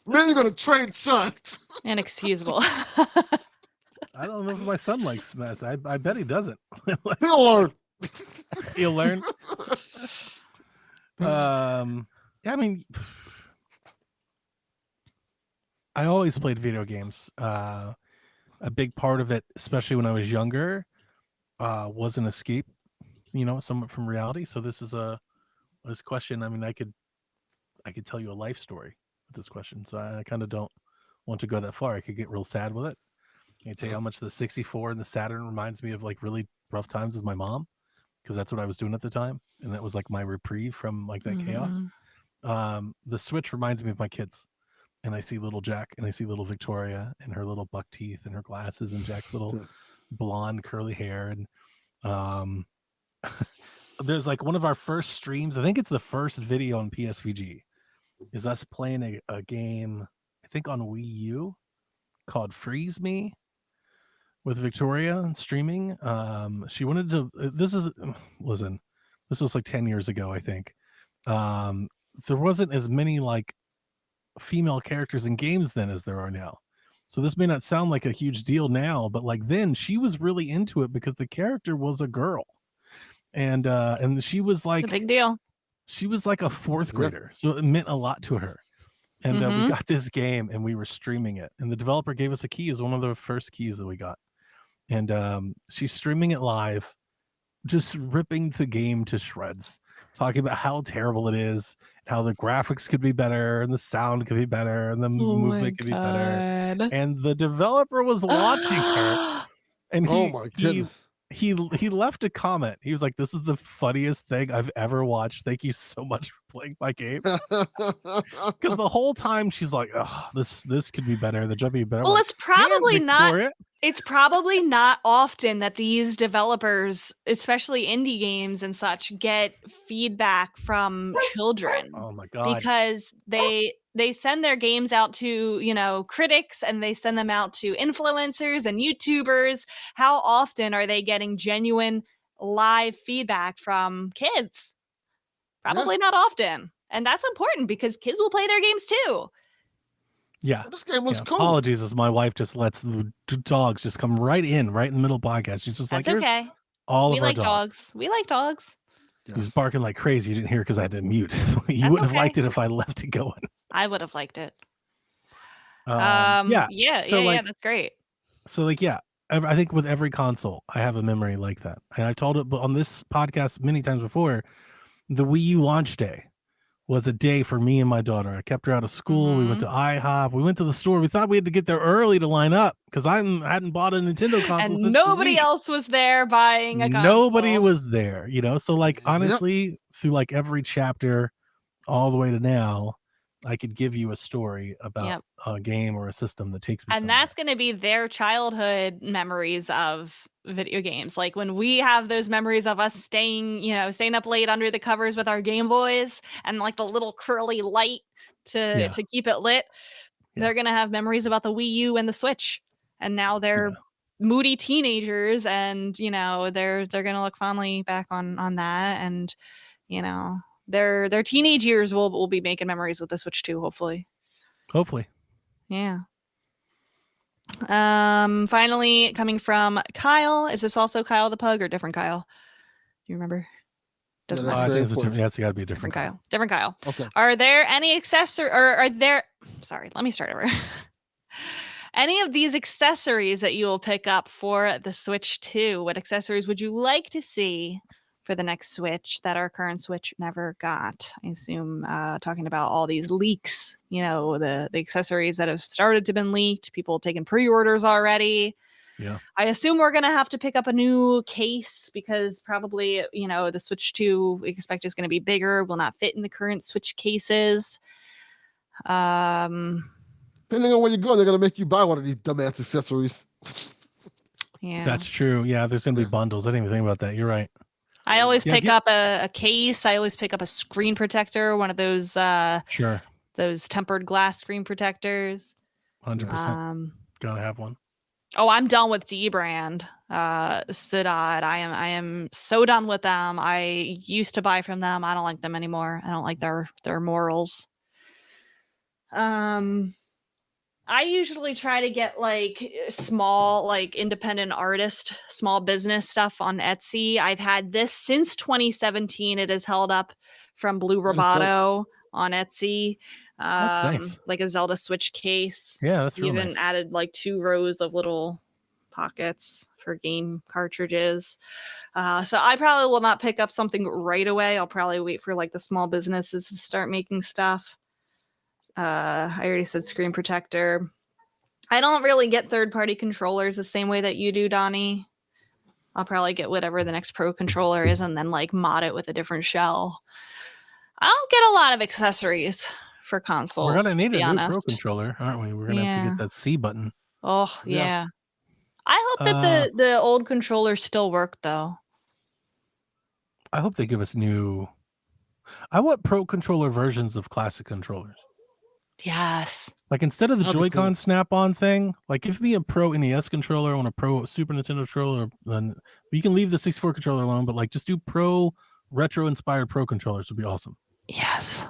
you're going to train sons. Inexcusable. I don't know if my son likes Mass. I bet he doesn't. He'll learn. He'll learn. Yeah, I mean, I always played video games. A big part of it, especially when I was younger, was an escape, somewhat from reality. So this question. I mean, I could tell you a life story with this question. So I kind of don't want to go that far. I could get real sad with it. I can tell you how much the 64 and the Saturn reminds me of like really rough times with my mom, because that's what I was doing at the time, and that was like my reprieve from like that chaos. The Switch reminds me of my kids, and I see little Jack and I see little Victoria and her little buck teeth and her glasses and Jack's little blonde curly hair. And there's like one of our first streams, I think it's the first video on PSVG, is us playing a game, I think on Wii U, called Freeze Me with Victoria and streaming. She wanted to. Listen, this was like 10 years ago, I think. There wasn't as many like female characters in games then as there are now. So this may not sound like a huge deal now, but like then she was really into it because the character was a girl. And she was It's a like big deal. she was like a fourth Yeah. grader. So it meant a lot to her. And we Mhm. got this game and we were streaming it. And the developer gave us a key as one of the first keys that we got. And she's streaming it live, just ripping the game to shreds, talking about how terrible it is, how the graphics could be better, and the sound could be better, and the movement could be better. God. And the developer was watching her, and Oh my goodness. he left a comment. He was like, "This is the funniest thing I've ever watched. Thank you so much for playing my game." Because the whole time she's like, "Oh, this could be better. The jump could be better." I'm Well, like, it's probably "Man, not. Victoria." It's probably not often that these developers, especially indie games and such, get feedback from children Oh my god. because they send their games out to, critics, and they send them out to influencers and YouTubers. How often are they getting genuine live feedback from kids? Probably not often. And that's important because kids will play their games too. Yeah. This game looks cool. Apologies as my wife just lets the dogs just come right in the middle of the podcast. She's just That's like, "Here's okay. all We of our like dogs." dogs. We like dogs. He's Yes. barking like crazy. You didn't hear because I had to mute. You That's wouldn't have okay. liked it if I left it going. I would have liked it. Yeah. So Yeah, that's great. Yeah, I think with every console, I have a memory like that. And I told it on this podcast many times before. The Wii U launch day was a day for me and my daughter. I kept her out of school. We went to IHOP. We went to the store. We thought we had to get there early to line up because I hadn't bought a Nintendo console And since the nobody Wii. else was there buying a console. Nobody was there, So like Yep. honestly, through like every chapter all the way to now, I could give you a story about a game or a system that takes me And somewhere. that's going to be their childhood memories of video games. Like when we have those memories of us staying up late under the covers with our Game Boys and like the little curly light to keep it lit. They're going to have memories about the Wii U and the Switch. And now they're moody teenagers, and they're going to look fondly back on that, and their teenage years will be making memories with the Switch too, hopefully. Yeah. Finally, coming from Kyle. Is this also Kyle the Pug or different Kyle? Do you remember? Doesn't that's matter. I very think important. it's got to be a different Kyle. Different Kyle. Okay. Are there any accessory, or are there? Sorry, let me start over. Any of these accessories that you will pick up for the Switch 2? What accessories would you like to see for the next Switch that our current Switch never got? I assume talking about all these leaks, the accessories that have started to been leaked, people taking pre-orders already. Yeah. I assume we're going to have to pick up a new case because probably, the Switch 2 we expect is going to be bigger, will not fit in the current Switch cases. Depending on where you go, they're gonna make you buy one of these dumbass accessories. Yeah. That's true. Yeah, there's going to be bundles. I didn't even think about that. You're right. I always pick up a case. I always pick up a screen protector, one of those those tempered glass screen protectors. 100%. Gotta have one. Oh, I'm done with D-brand. Sidot. I am so done with them. I used to buy from them. I don't like them anymore. I don't like their morals. I usually try to get like small, like independent artist, small business stuff on Etsy. I've had this since 2017. It is held up from Blue Roboto on Etsy. That's nice. Like a Zelda Switch case. Yeah, that's really even nice. added like 2 rows of little pockets for game cartridges. So I probably will not pick up something right away. I'll probably wait for like the small businesses to start making stuff. I already said screen protector. I don't really get third-party controllers the same way that you do, Donnie. I'll probably get whatever the next Pro controller is and then like mod it with a different shell. I don't get a lot of accessories for consoles. We're gonna need a honest. new Pro controller, aren't we? We're gonna have to get that C button. Oh yeah. I hope that the old controllers still work though. I hope they give us new. I want pro controller versions of classic controllers. Yes. Like instead of the That'd be Joy-Con cool. snap-on thing, like give me a pro NES controller, I want a pro Super Nintendo controller, then you can leave the 64 controller alone, but like just do pro retro-inspired pro controllers would be awesome. Yes.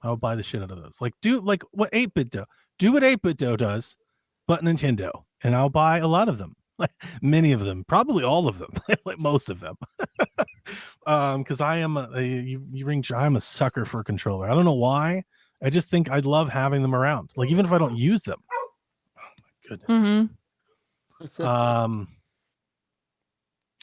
I would buy the shit out of those. Like do like what 8-bit do. Do what 8-bit do does, but Nintendo, and I'll buy a lot of them. Like many of them, probably all of them, like most of them. Because I am I'm a sucker for a controller. I don't know why. I just think I'd love having them around. Like even if I don't use them. Oh my goodness. Mm-hmm.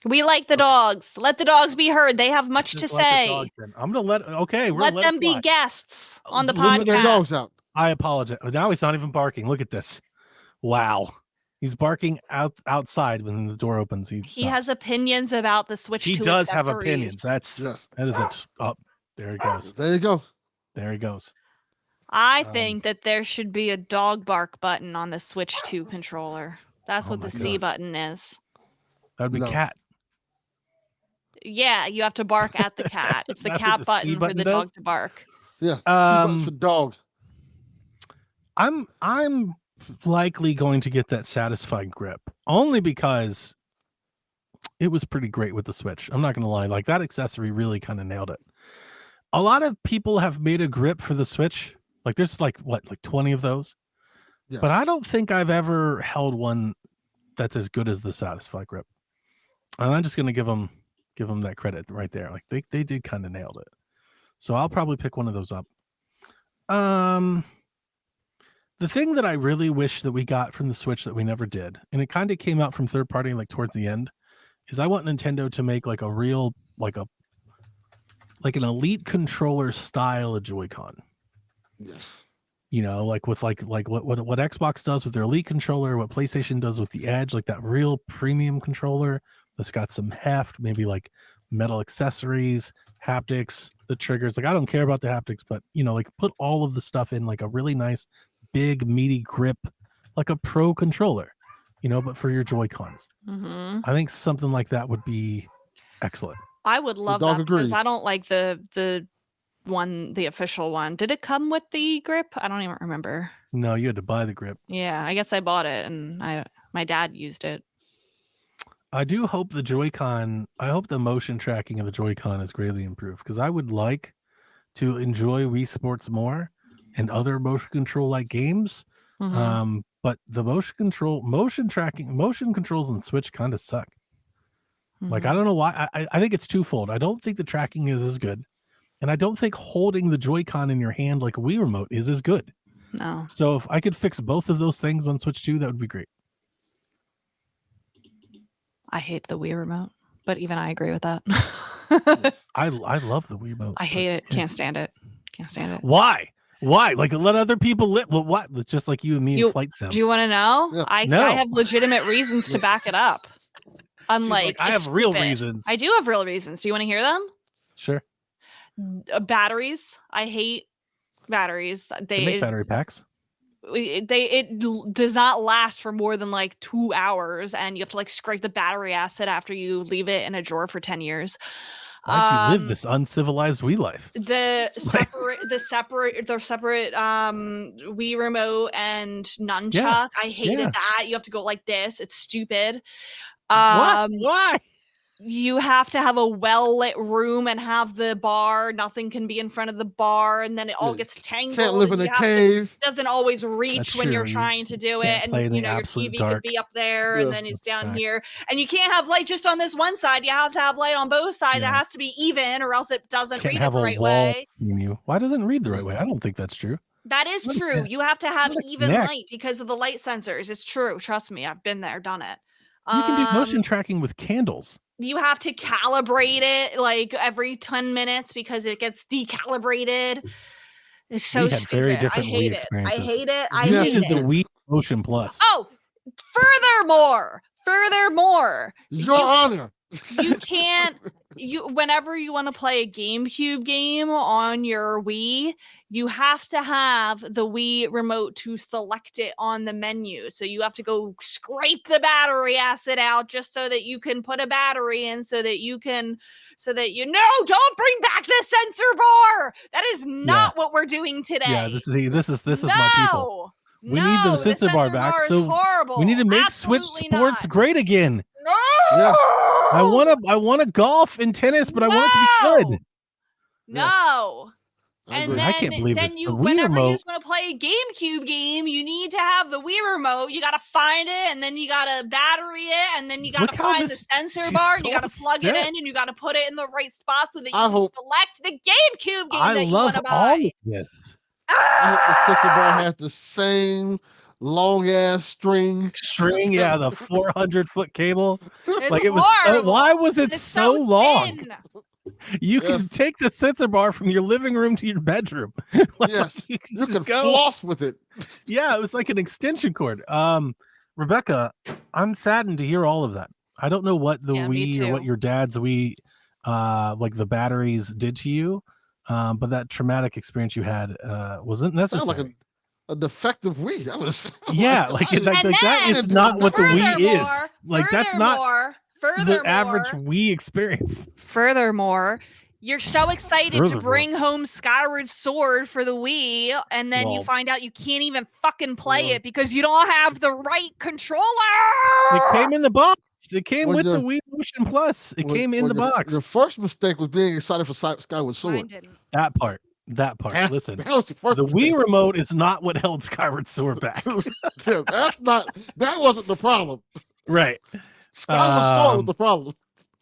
We like the dogs. Let the dogs be heard. They have much to say. I'm gonna Let them be guests on the Let their dogs podcast. out. I apologize. Now he's not even barking. Look at this. Wow. He's barking outside when the door opens. He has opinions about the Switch 2 He does have accessories. opinions. Yes. That is it. Oh, there he goes. There you go. There he goes. I think that there should be a dog bark button on the Switch 2 controller. That's Oh what my the C goodness. button is. That would be No. cat. Yeah, you have to bark at the cat. It's the That's cat what the C button for button the does? dog to bark. Yeah. C-buttons for dog. I'm likely going to get that satisfied grip only because it was pretty great with the Switch. I'm not gonna lie, like that accessory really kind of nailed it. A lot of people have made a grip for the Switch. Like there's like 20 of those, Yes. but I don't think I've ever held one that's as good as the satisfied grip. And I'm just gonna give them that credit right there. Like they did kind of nailed it. So I'll probably pick one of those up. The thing that I really wish that we got from the Switch that we never did, and it kind of came out from third party like towards the end, is I want Nintendo to make like a real like an elite controller style of Joy-Con. Yes. You know, like with like what Xbox does with their elite controller, what PlayStation does with the Edge, like that real premium controller that's got some heft, maybe like metal accessories, haptics, the triggers. Like I don't care about the haptics, but you know, like put all of the stuff in like a really nice big meaty grip, like a pro controller, you know, but for your Joy-Cons. Mm-hmm. I think something like that would be excellent. I would love dog that because I agrees. don't like the official one. Did it come with the grip? I don't even remember. No, you had to buy the grip. Yeah, I guess I bought it and my dad used it. I do hope the Joy-Con, I hope the motion tracking of the Joy-Con is greatly improved because I would like to enjoy Wii Sports more and other motion control like games. Mhm. But the motion controls on Switch kind of suck. Like, I Mhm. don't know why. I think it's twofold. I don't think the tracking is as good. And I don't think holding the Joy-Con in your hand like a Wii remote is as good. No. So if I could fix both of those things on Switch 2, that would be great. I hate the Wii remote, but even I agree with that. Yes. I love the Wii remote. I hate it. Can't stand it. Can't stand it. Why? Like let other people live. Well, what? Just like you and me in Flight Sim. Do you want to know? Yeah. I No. have legitimate reasons to back it up. Unlike like, I it's have real stupid. reasons. I do have real reasons. Do you want to hear them? Sure. Batteries. I hate batteries. They make battery packs. It does not last for more than like 2 hours, and you have to like scrape the battery acid after you leave it in a drawer for 10 years. Why'd you live this uncivilized Wii life? The separate Wii remote and nunchuck. Yeah, I hated yeah. that. You have to go like this. It's stupid. What? Why? You have to have a well-lit room and have the bar. Nothing can be in front of the bar, and then it all Yeah, gets tangled. Can't live and in you a have to- cave. doesn't always reach That's when you're true. You trying to do it, can't play in and the you know your absolute TV dark. could be up there, Yeah, and then it's down fact. here, and you can't have light just on this one side. You have to have light on both sides. Yeah. It has to be even, or else it doesn't Can't read it have the a right wall way. menu. Why doesn't it read the right way? I don't think that's true. That is What a true. connect- You have to have what a even connect. light because of the light sensors. It's true. Trust me. I've been there, done it. You can do motion tracking with candles. You have to calibrate it like every 10 minutes because it gets decalibrated. It's so We had stupid. very I different Wii hate it. I experiences. hate it. I You Yeah. hate needed the it. Wii Motion Plus. Oh, furthermore, Your Honor. you can't whenever you want to play a GameCube game on your Wii, you have to have the Wii remote to select it on the menu. So you have to go scrape the battery acid out just so that you can put a battery in don't bring back the sensor bar. That is not what we're doing today. Yeah, this is my people. We need the sensor bar back. So horrible. We need to make Absolutely Switch Sports not. great again. No. Yes. I want to golf and tennis, but I want it to be good. No. I And agree. then, I can't believe this. The Wii whenever remote. you just want to play a GameCube game, you need to have the Wii remote. You got to find it, and then you got to battery it, and then you got to find the sensor bar, and you got to plug it in, and you got to put it in the right spot so that you can select the GameCube game that you want to buy. I love all of this. I hope the sensor bar has the same long ass string. Yeah, the 400-foot cable. It's Like it was horrible. why was it It's so long? thin. You can take the sensor bar from your living room to your bedroom. Like, Yes, you you can can go. floss with it. Yeah, it was like an extension cord. Rebecca, I'm saddened to hear all of that. I don't know what the Wii or what your dad's Wii, like the batteries did to you, but that traumatic experience you had wasn't necessary. Sounds like a defective Wii. That was that is not what the Wii is. Like that's not the average Wii experience. Furthermore, you're so excited to bring home Skyward Sword for the Wii, and then you find out you can't even fucking play it because you don't have the right controller. It came in the box. It came with the Wii Motion Plus. It came in the box. Your first mistake was being excited for Skyward Sword. Mine didn't. That part. Listen, that was the Wii remote is not what held Skyward Sword back. That wasn't the problem. Right. Skyward Sword was the problem.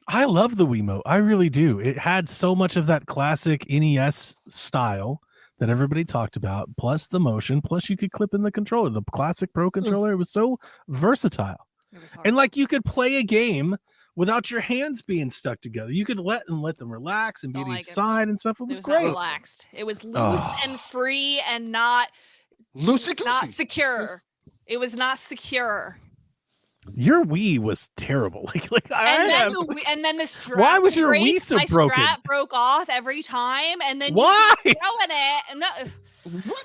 I love the Wiimote. I really do. It had so much of that classic NES style that everybody talked about, plus the motion, plus you could clip in the controller, the classic Pro controller. It was so versatile. And like you could play a game without your hands being stuck together. You could let them relax and be at each side and stuff. It was great. Not relaxed. It was loose and free and not secure. It was not secure. Your Wii was terrible. And then the strap. Why was your Wii so broken? My strap broke off every time, and then why? You throwing it.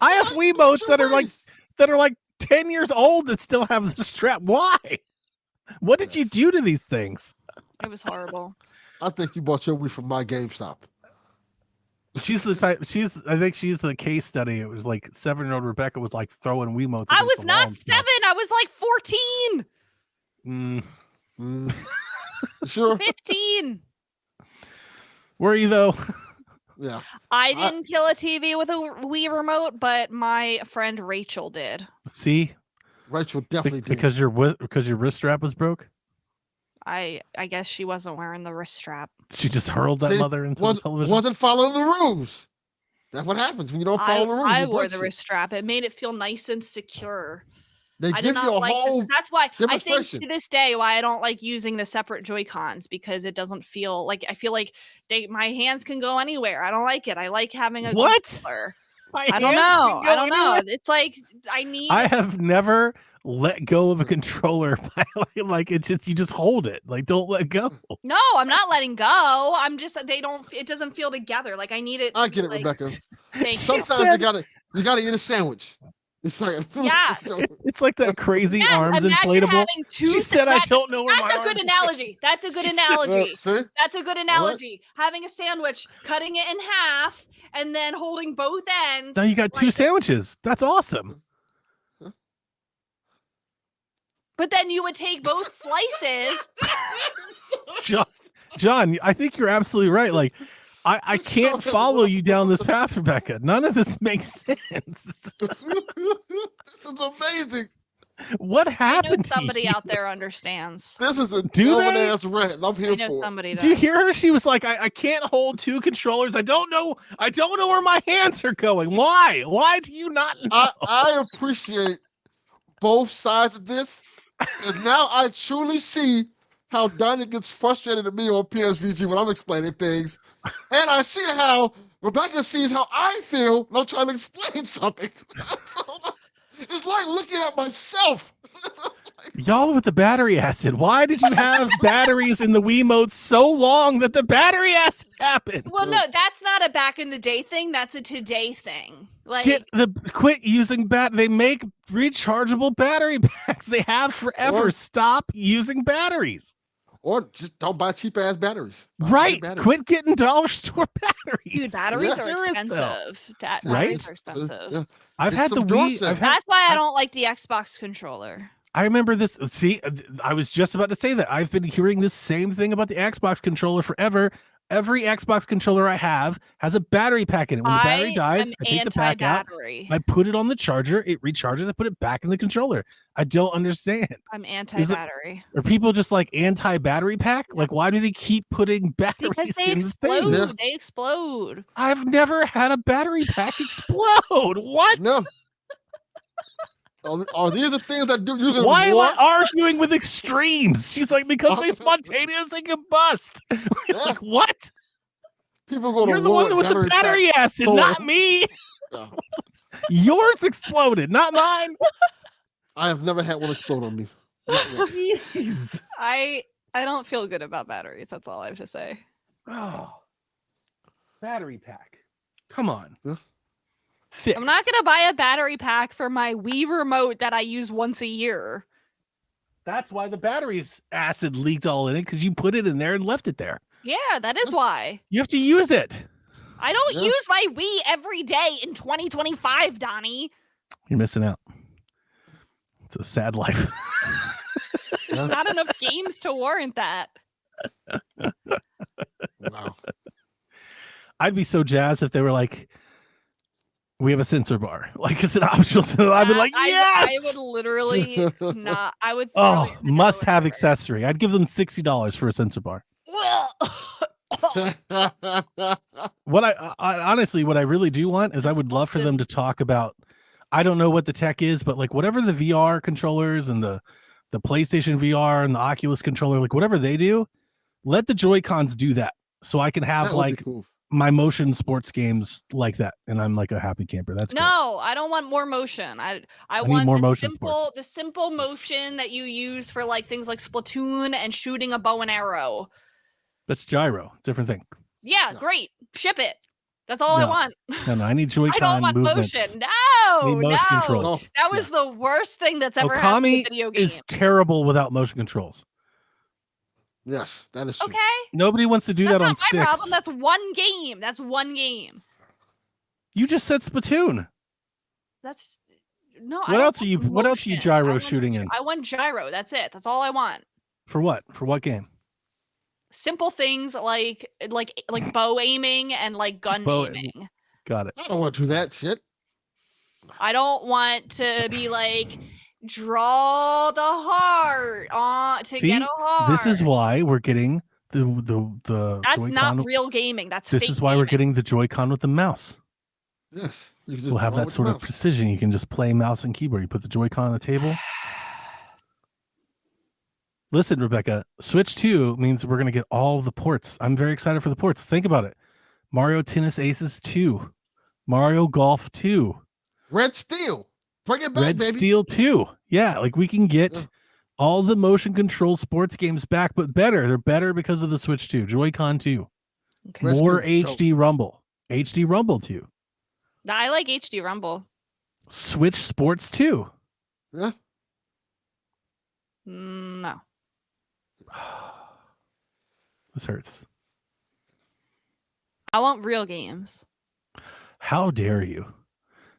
I have Wiimotes that are like 10 years old that still have the strap. Why? What did you do to these things? It was horrible. I think you bought your Wii from my GameStop. She's the type. I think she's the case study. It was like 7-year-old Rebecca was like throwing Wiimotes. I was not 7. I was like 14. Sure. 15. Were you though? Yeah. I didn't kill a TV with a Wii remote, but my friend Rachel did. See, Rachel definitely did because your wrist strap was broke. I guess she wasn't wearing the wrist strap. She just hurled that mother into the television. Wasn't following the rules. That's what happens when you don't follow the rules. I wore the wrist strap. It made it feel nice and secure. They give you a whole. That's why I think to this day why I don't like using the separate Joy-Cons, because it doesn't feel like I feel like my hands can go anywhere. I don't like it. I like having a controller. I don't know. It's like I have never let go of a controller by like it's just you just hold it. Like don't let go. No, I'm not letting go. I'm just it doesn't feel together. Like I need it. I get it, Rebecca. Sometimes you gotta eat a sandwich. It's like it's like that crazy arms inflatable. She said, "I don't know where my That's a good analogy. That's a good analogy. That's a good analogy. Having a sandwich, cutting it in half, and then holding both ends. Now you got two sandwiches. That's awesome. But then you would take both slices. John, I think you're absolutely right. Like, I can't follow you down this path, Rebecca. None of this makes sense. This is amazing. What happened? I know somebody out there understands. This is a dumb-ass rant. I'm here for somebody it. does. Did you hear her? She was like, I can't hold two controllers. I don't know where my hands are going. Why? Why do you not know? I appreciate both sides of this. And now I truly see how Donnie gets frustrated at me on PSVG when I'm explaining things. And I see how Rebecca sees how I feel when I'm trying to explain something. It's like looking at myself. Y'all with the battery acid. Why did you have batteries in the Wiimote so long that the battery acid happened? Well, no, that's not a back in the day thing. That's a today thing. Like, Quit using They make rechargeable battery packs. They have forever. Stop using batteries. Or just don't buy cheap ass batteries. Right. Quit getting dollar store batteries. dude, batteries are expensive. Batteries are expensive. Yeah. I've had the Wii. That's why I don't like the Xbox controller. I remember this. See, I was just about to say that. I've been hearing this same thing about the Xbox controller forever. Every Xbox controller I have has a battery pack in it. When the battery dies, I take the pack out. I put it on the charger. It recharges. I put it back in the controller. I don't understand. I'm anti-battery. Are people just like anti-battery pack? Like, why do they keep putting batteries because they in explode. the thing? They explode. I've never had a battery pack explode. What? No. Are these the things that do using? Why am I arguing with extremes? She's like, because they spontaneously combust. Like, what? People go to You're the one with the battery acid, not me. Yeah. Yours exploded, not mine. I have never had one explode on me. Jeez. I don't feel good about batteries. That's all I have to say. Oh, battery pack. Come on. Yeah. I'm not going to buy a battery pack for my Wii remote that I use once a year. That's why the battery's acid leaked all in it, because you put it in there and left it there. Yeah, that is why. You have to use it. I don't use my Wii every day in 2025, Donnie. You're missing out. It's a sad life. There's not enough games to warrant that. Wow. I'd be so jazzed if they were like, we have a sensor bar. Like, it's an optional sensor. I'd be like, yes! I would literally not. I would. Oh, must have accessory. I'd give them $60 for a sensor bar. What I honestly, what I really do want is I would love for them to talk about, I don't know what the tech is, but like whatever the VR controllers and the PlayStation VR and the Oculus controller, like whatever they do, let the Joy-Cons do that. So I can have like my motion sports games like that, and I'm like a happy camper. That's no, I don't want more motion. I want more the motion the simple motion that you use for like things like Splatoon and shooting a bow and arrow. That's gyro, different thing. Yeah, great. Ship it. That's all I want. No, I need Joy-Con I don't want movements. motion. No, motion controls. That was the worst thing that's ever happened in video games. is terrible without motion controls. Yes, that is true. Okay. Nobody wants to do that on sticks. That's not my problem. That's one game. That's one game. You just said Splatoon. That's no. What else are you gyro shooting in? I want gyro. That's it. That's all I want. For what? For what game? Simple things like bow aiming and like gun aiming. Got it. I don't want to do that shit. I don't want to be like draw the heart to get a heart. This is why we're getting the That's Joy-Con not real gaming. That's this fake is why gaming. we're getting the Joy-Con with the mouse. Yes. We'll have that sort of precision. You can just play mouse and keyboard. You put the Joy-Con on the table. Listen, Rebecca, Switch 2 means we're going to get all the ports. I'm very excited for the ports. Think about it. Mario Tennis Aces 2. Mario Golf 2. Red Steel. Bring it back, Red baby. Steel 2. Yeah, like we can get all the motion control sports games back, but better. They're better because of the Switch 2. Joy-Con 2. Okay. More HD Rumble. HD Rumble 2. I like HD Rumble. Switch Sports 2. Yeah. No. This hurts. I want real games. How dare you?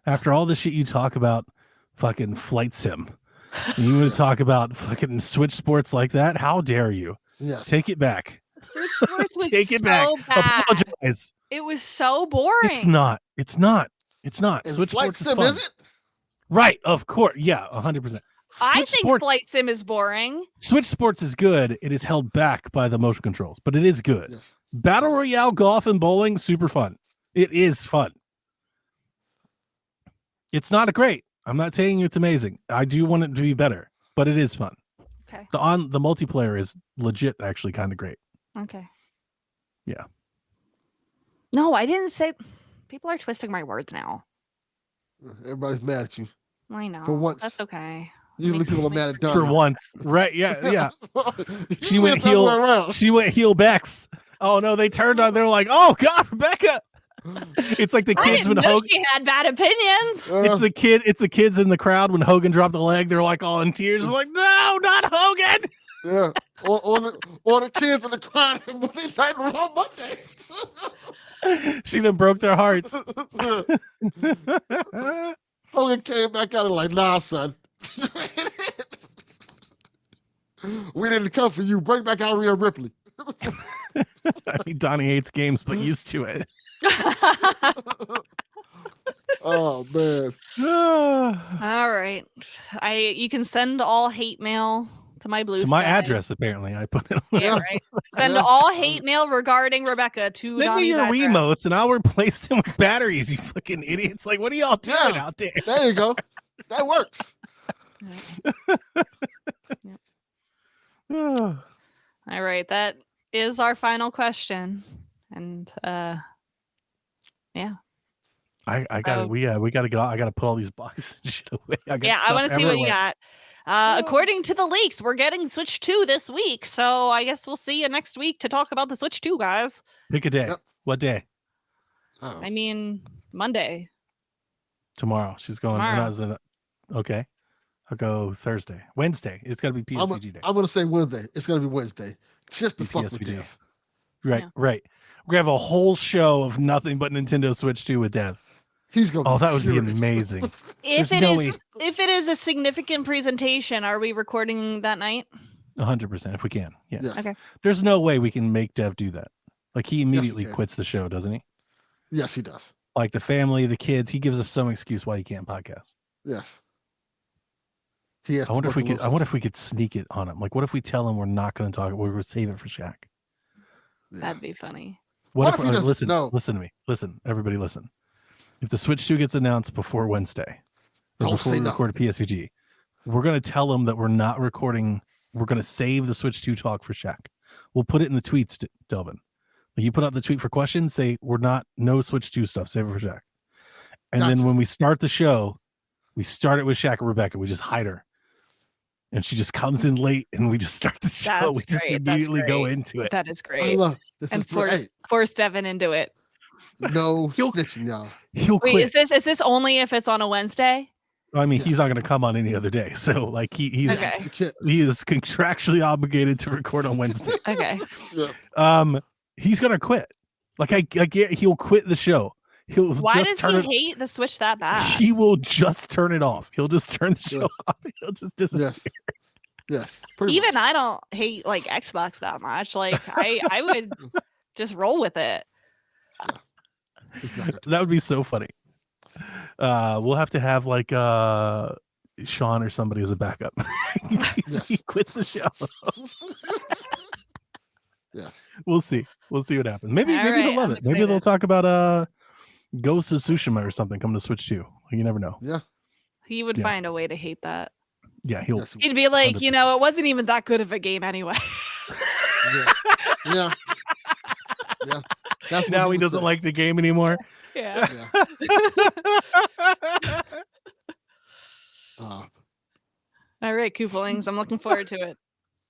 After all the shit you talk about fucking Flight Sim, and you want to talk about fucking Switch Sports like that? How dare you? Yes. Take it back. Switch Sports was Take it so back. bad. Apologize. It was so boring. It's not. It's not. It's not. And Switch Flight Sports is Sim, fun. is it? Right. Of course. Yeah. 100%. I think Flight Sim is boring. Switch Sports is good. It is held back by the motion controls, but it is good. Yes. Battle Royale, golf, and bowling, super fun. It is fun. It's not great. I'm not saying it's amazing. I do want it to be better, but it is fun. Okay. The multiplayer is legit, actually, kind of great. Okay. Yeah. No, I didn't say. People are twisting my words now. Everybody's mad at you. I know. For once. That's okay. Usually people are mad at Donnie. For once, right? Yeah. She Usually went it's the other way heel. around. She went heel Bex. Oh no, they turned on. They're like, oh God, Rebecca. It's like the I kids didn't when know Hogan. she had bad opinions. It's the kids in the crowd when Hogan dropped the leg. They're like all in tears. Like, no, not Hogan. Yeah. Or the kids in the crowd when they fight on Monday. She done broke their hearts. Hogan came back out and like, nah, son. We didn't come for you. Bring back out Rhea Ripley. I mean, Donnie hates games, but used to it. Oh man. All right. You can send all hate mail to my blue To my Sky. address, apparently. I put it on. Yeah, right. Send all hate mail regarding Rebecca to Send me Donnie's your address. remotes and I'll replace them with batteries, you fucking idiots. Like, what are y'all doing out there? There you go. That works. All right. That is our final question. And yeah. I gotta we gotta get out. I gotta put all these boxes and shit away. I want to see what you got. According to the leaks, we're getting Switch 2 this week. So I guess we'll see you next week to talk about the Switch 2, guys. Pick a day. Yep. What day? Oh. I mean, Monday. Tomorrow. She's going. Okay. I'll go Thursday. Wednesday. It's gotta be PSVG day. I'm gonna say Wednesday. It's gonna be Wednesday. Just to fuck with PSVG. Dev. Right. Yeah. We're gonna have a whole show of nothing but Nintendo Switch 2 with Dev. He's gonna. Oh, that would be furious. amazing. If There's no way. if it is a significant presentation, are we recording that night? 100% if we can. Yeah. Yes. Okay. There's no way we can make Dev do that. Like he immediately can. quits the show, doesn't he? Yes, he does. Like the family, the kids, he gives us some excuse why he can't podcast. Yes. He has I wonder to work if we could sneak it on him. Like, what if we tell him we're not going to talk? We're going to save it for Shaq. Yeah. That'd be funny. What if if he doesn't listen? know? Listen to me. Listen, everybody, listen. If the Switch 2 gets announced before Wednesday, or Don't before say we record a PSVG, we're going to tell them that we're not recording. We're going to save the Switch 2 talk for Shaq. We'll put it in the tweets, Delvin. Like you put out the tweet for questions, say we're not no Switch 2 stuff. Save it for Shaq. And Gotcha. then when we start the show, we start it with Shaq and Rebecca. We just hide her. And she just comes in late and we just start the show. That's We just great. That's immediately go great. into it. That is I great. love this. And Is great. force Devin into it. No He'll- snitching, y'all. He'll Wait, quit. is this only if it's on a Wednesday? I mean, Yeah. he's not going to come on any other day. So like he Okay. You can't- he is contractually obligated to record on Wednesday. Okay. Yeah. He's going to quit. Like I get he'll quit the show. He'll Why just does turn it. he hate the Switch that bad? He will just turn it off. He'll just turn the show Yeah. off. He'll just disappear. Yes. Yes. Pretty Even much. I don't hate like Xbox that much. Like I would just roll with it. It's not good. That would be so funny. We'll have to have like Sean or somebody as a backup. Yes. He quits the show. Yes. We'll see. We'll see what happens. Maybe All they'll right, love I'm it. Maybe they'll excited. talk about Ghost of Tsushima or something coming to Switch 2. You never know. Yeah. He would Yeah. find a way to hate that. Yeah, he'll Yes. He'd be like, 100%. it wasn't even that good of a game anyway. Yeah. Yeah. Yeah. That's what now he would doesn't say. like the game anymore. Yeah. Yeah. All right, Koopalings. I'm looking forward to it.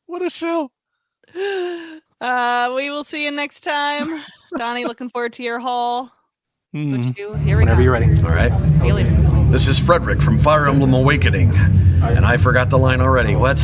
What a show. We will see you next time. Donnie, looking forward to your haul. Mhm. Switch 2. Here we Whenever go. you're ready. All right. See you later. This is Frederick from Fire Emblem Awakening. And I forgot the line already. What?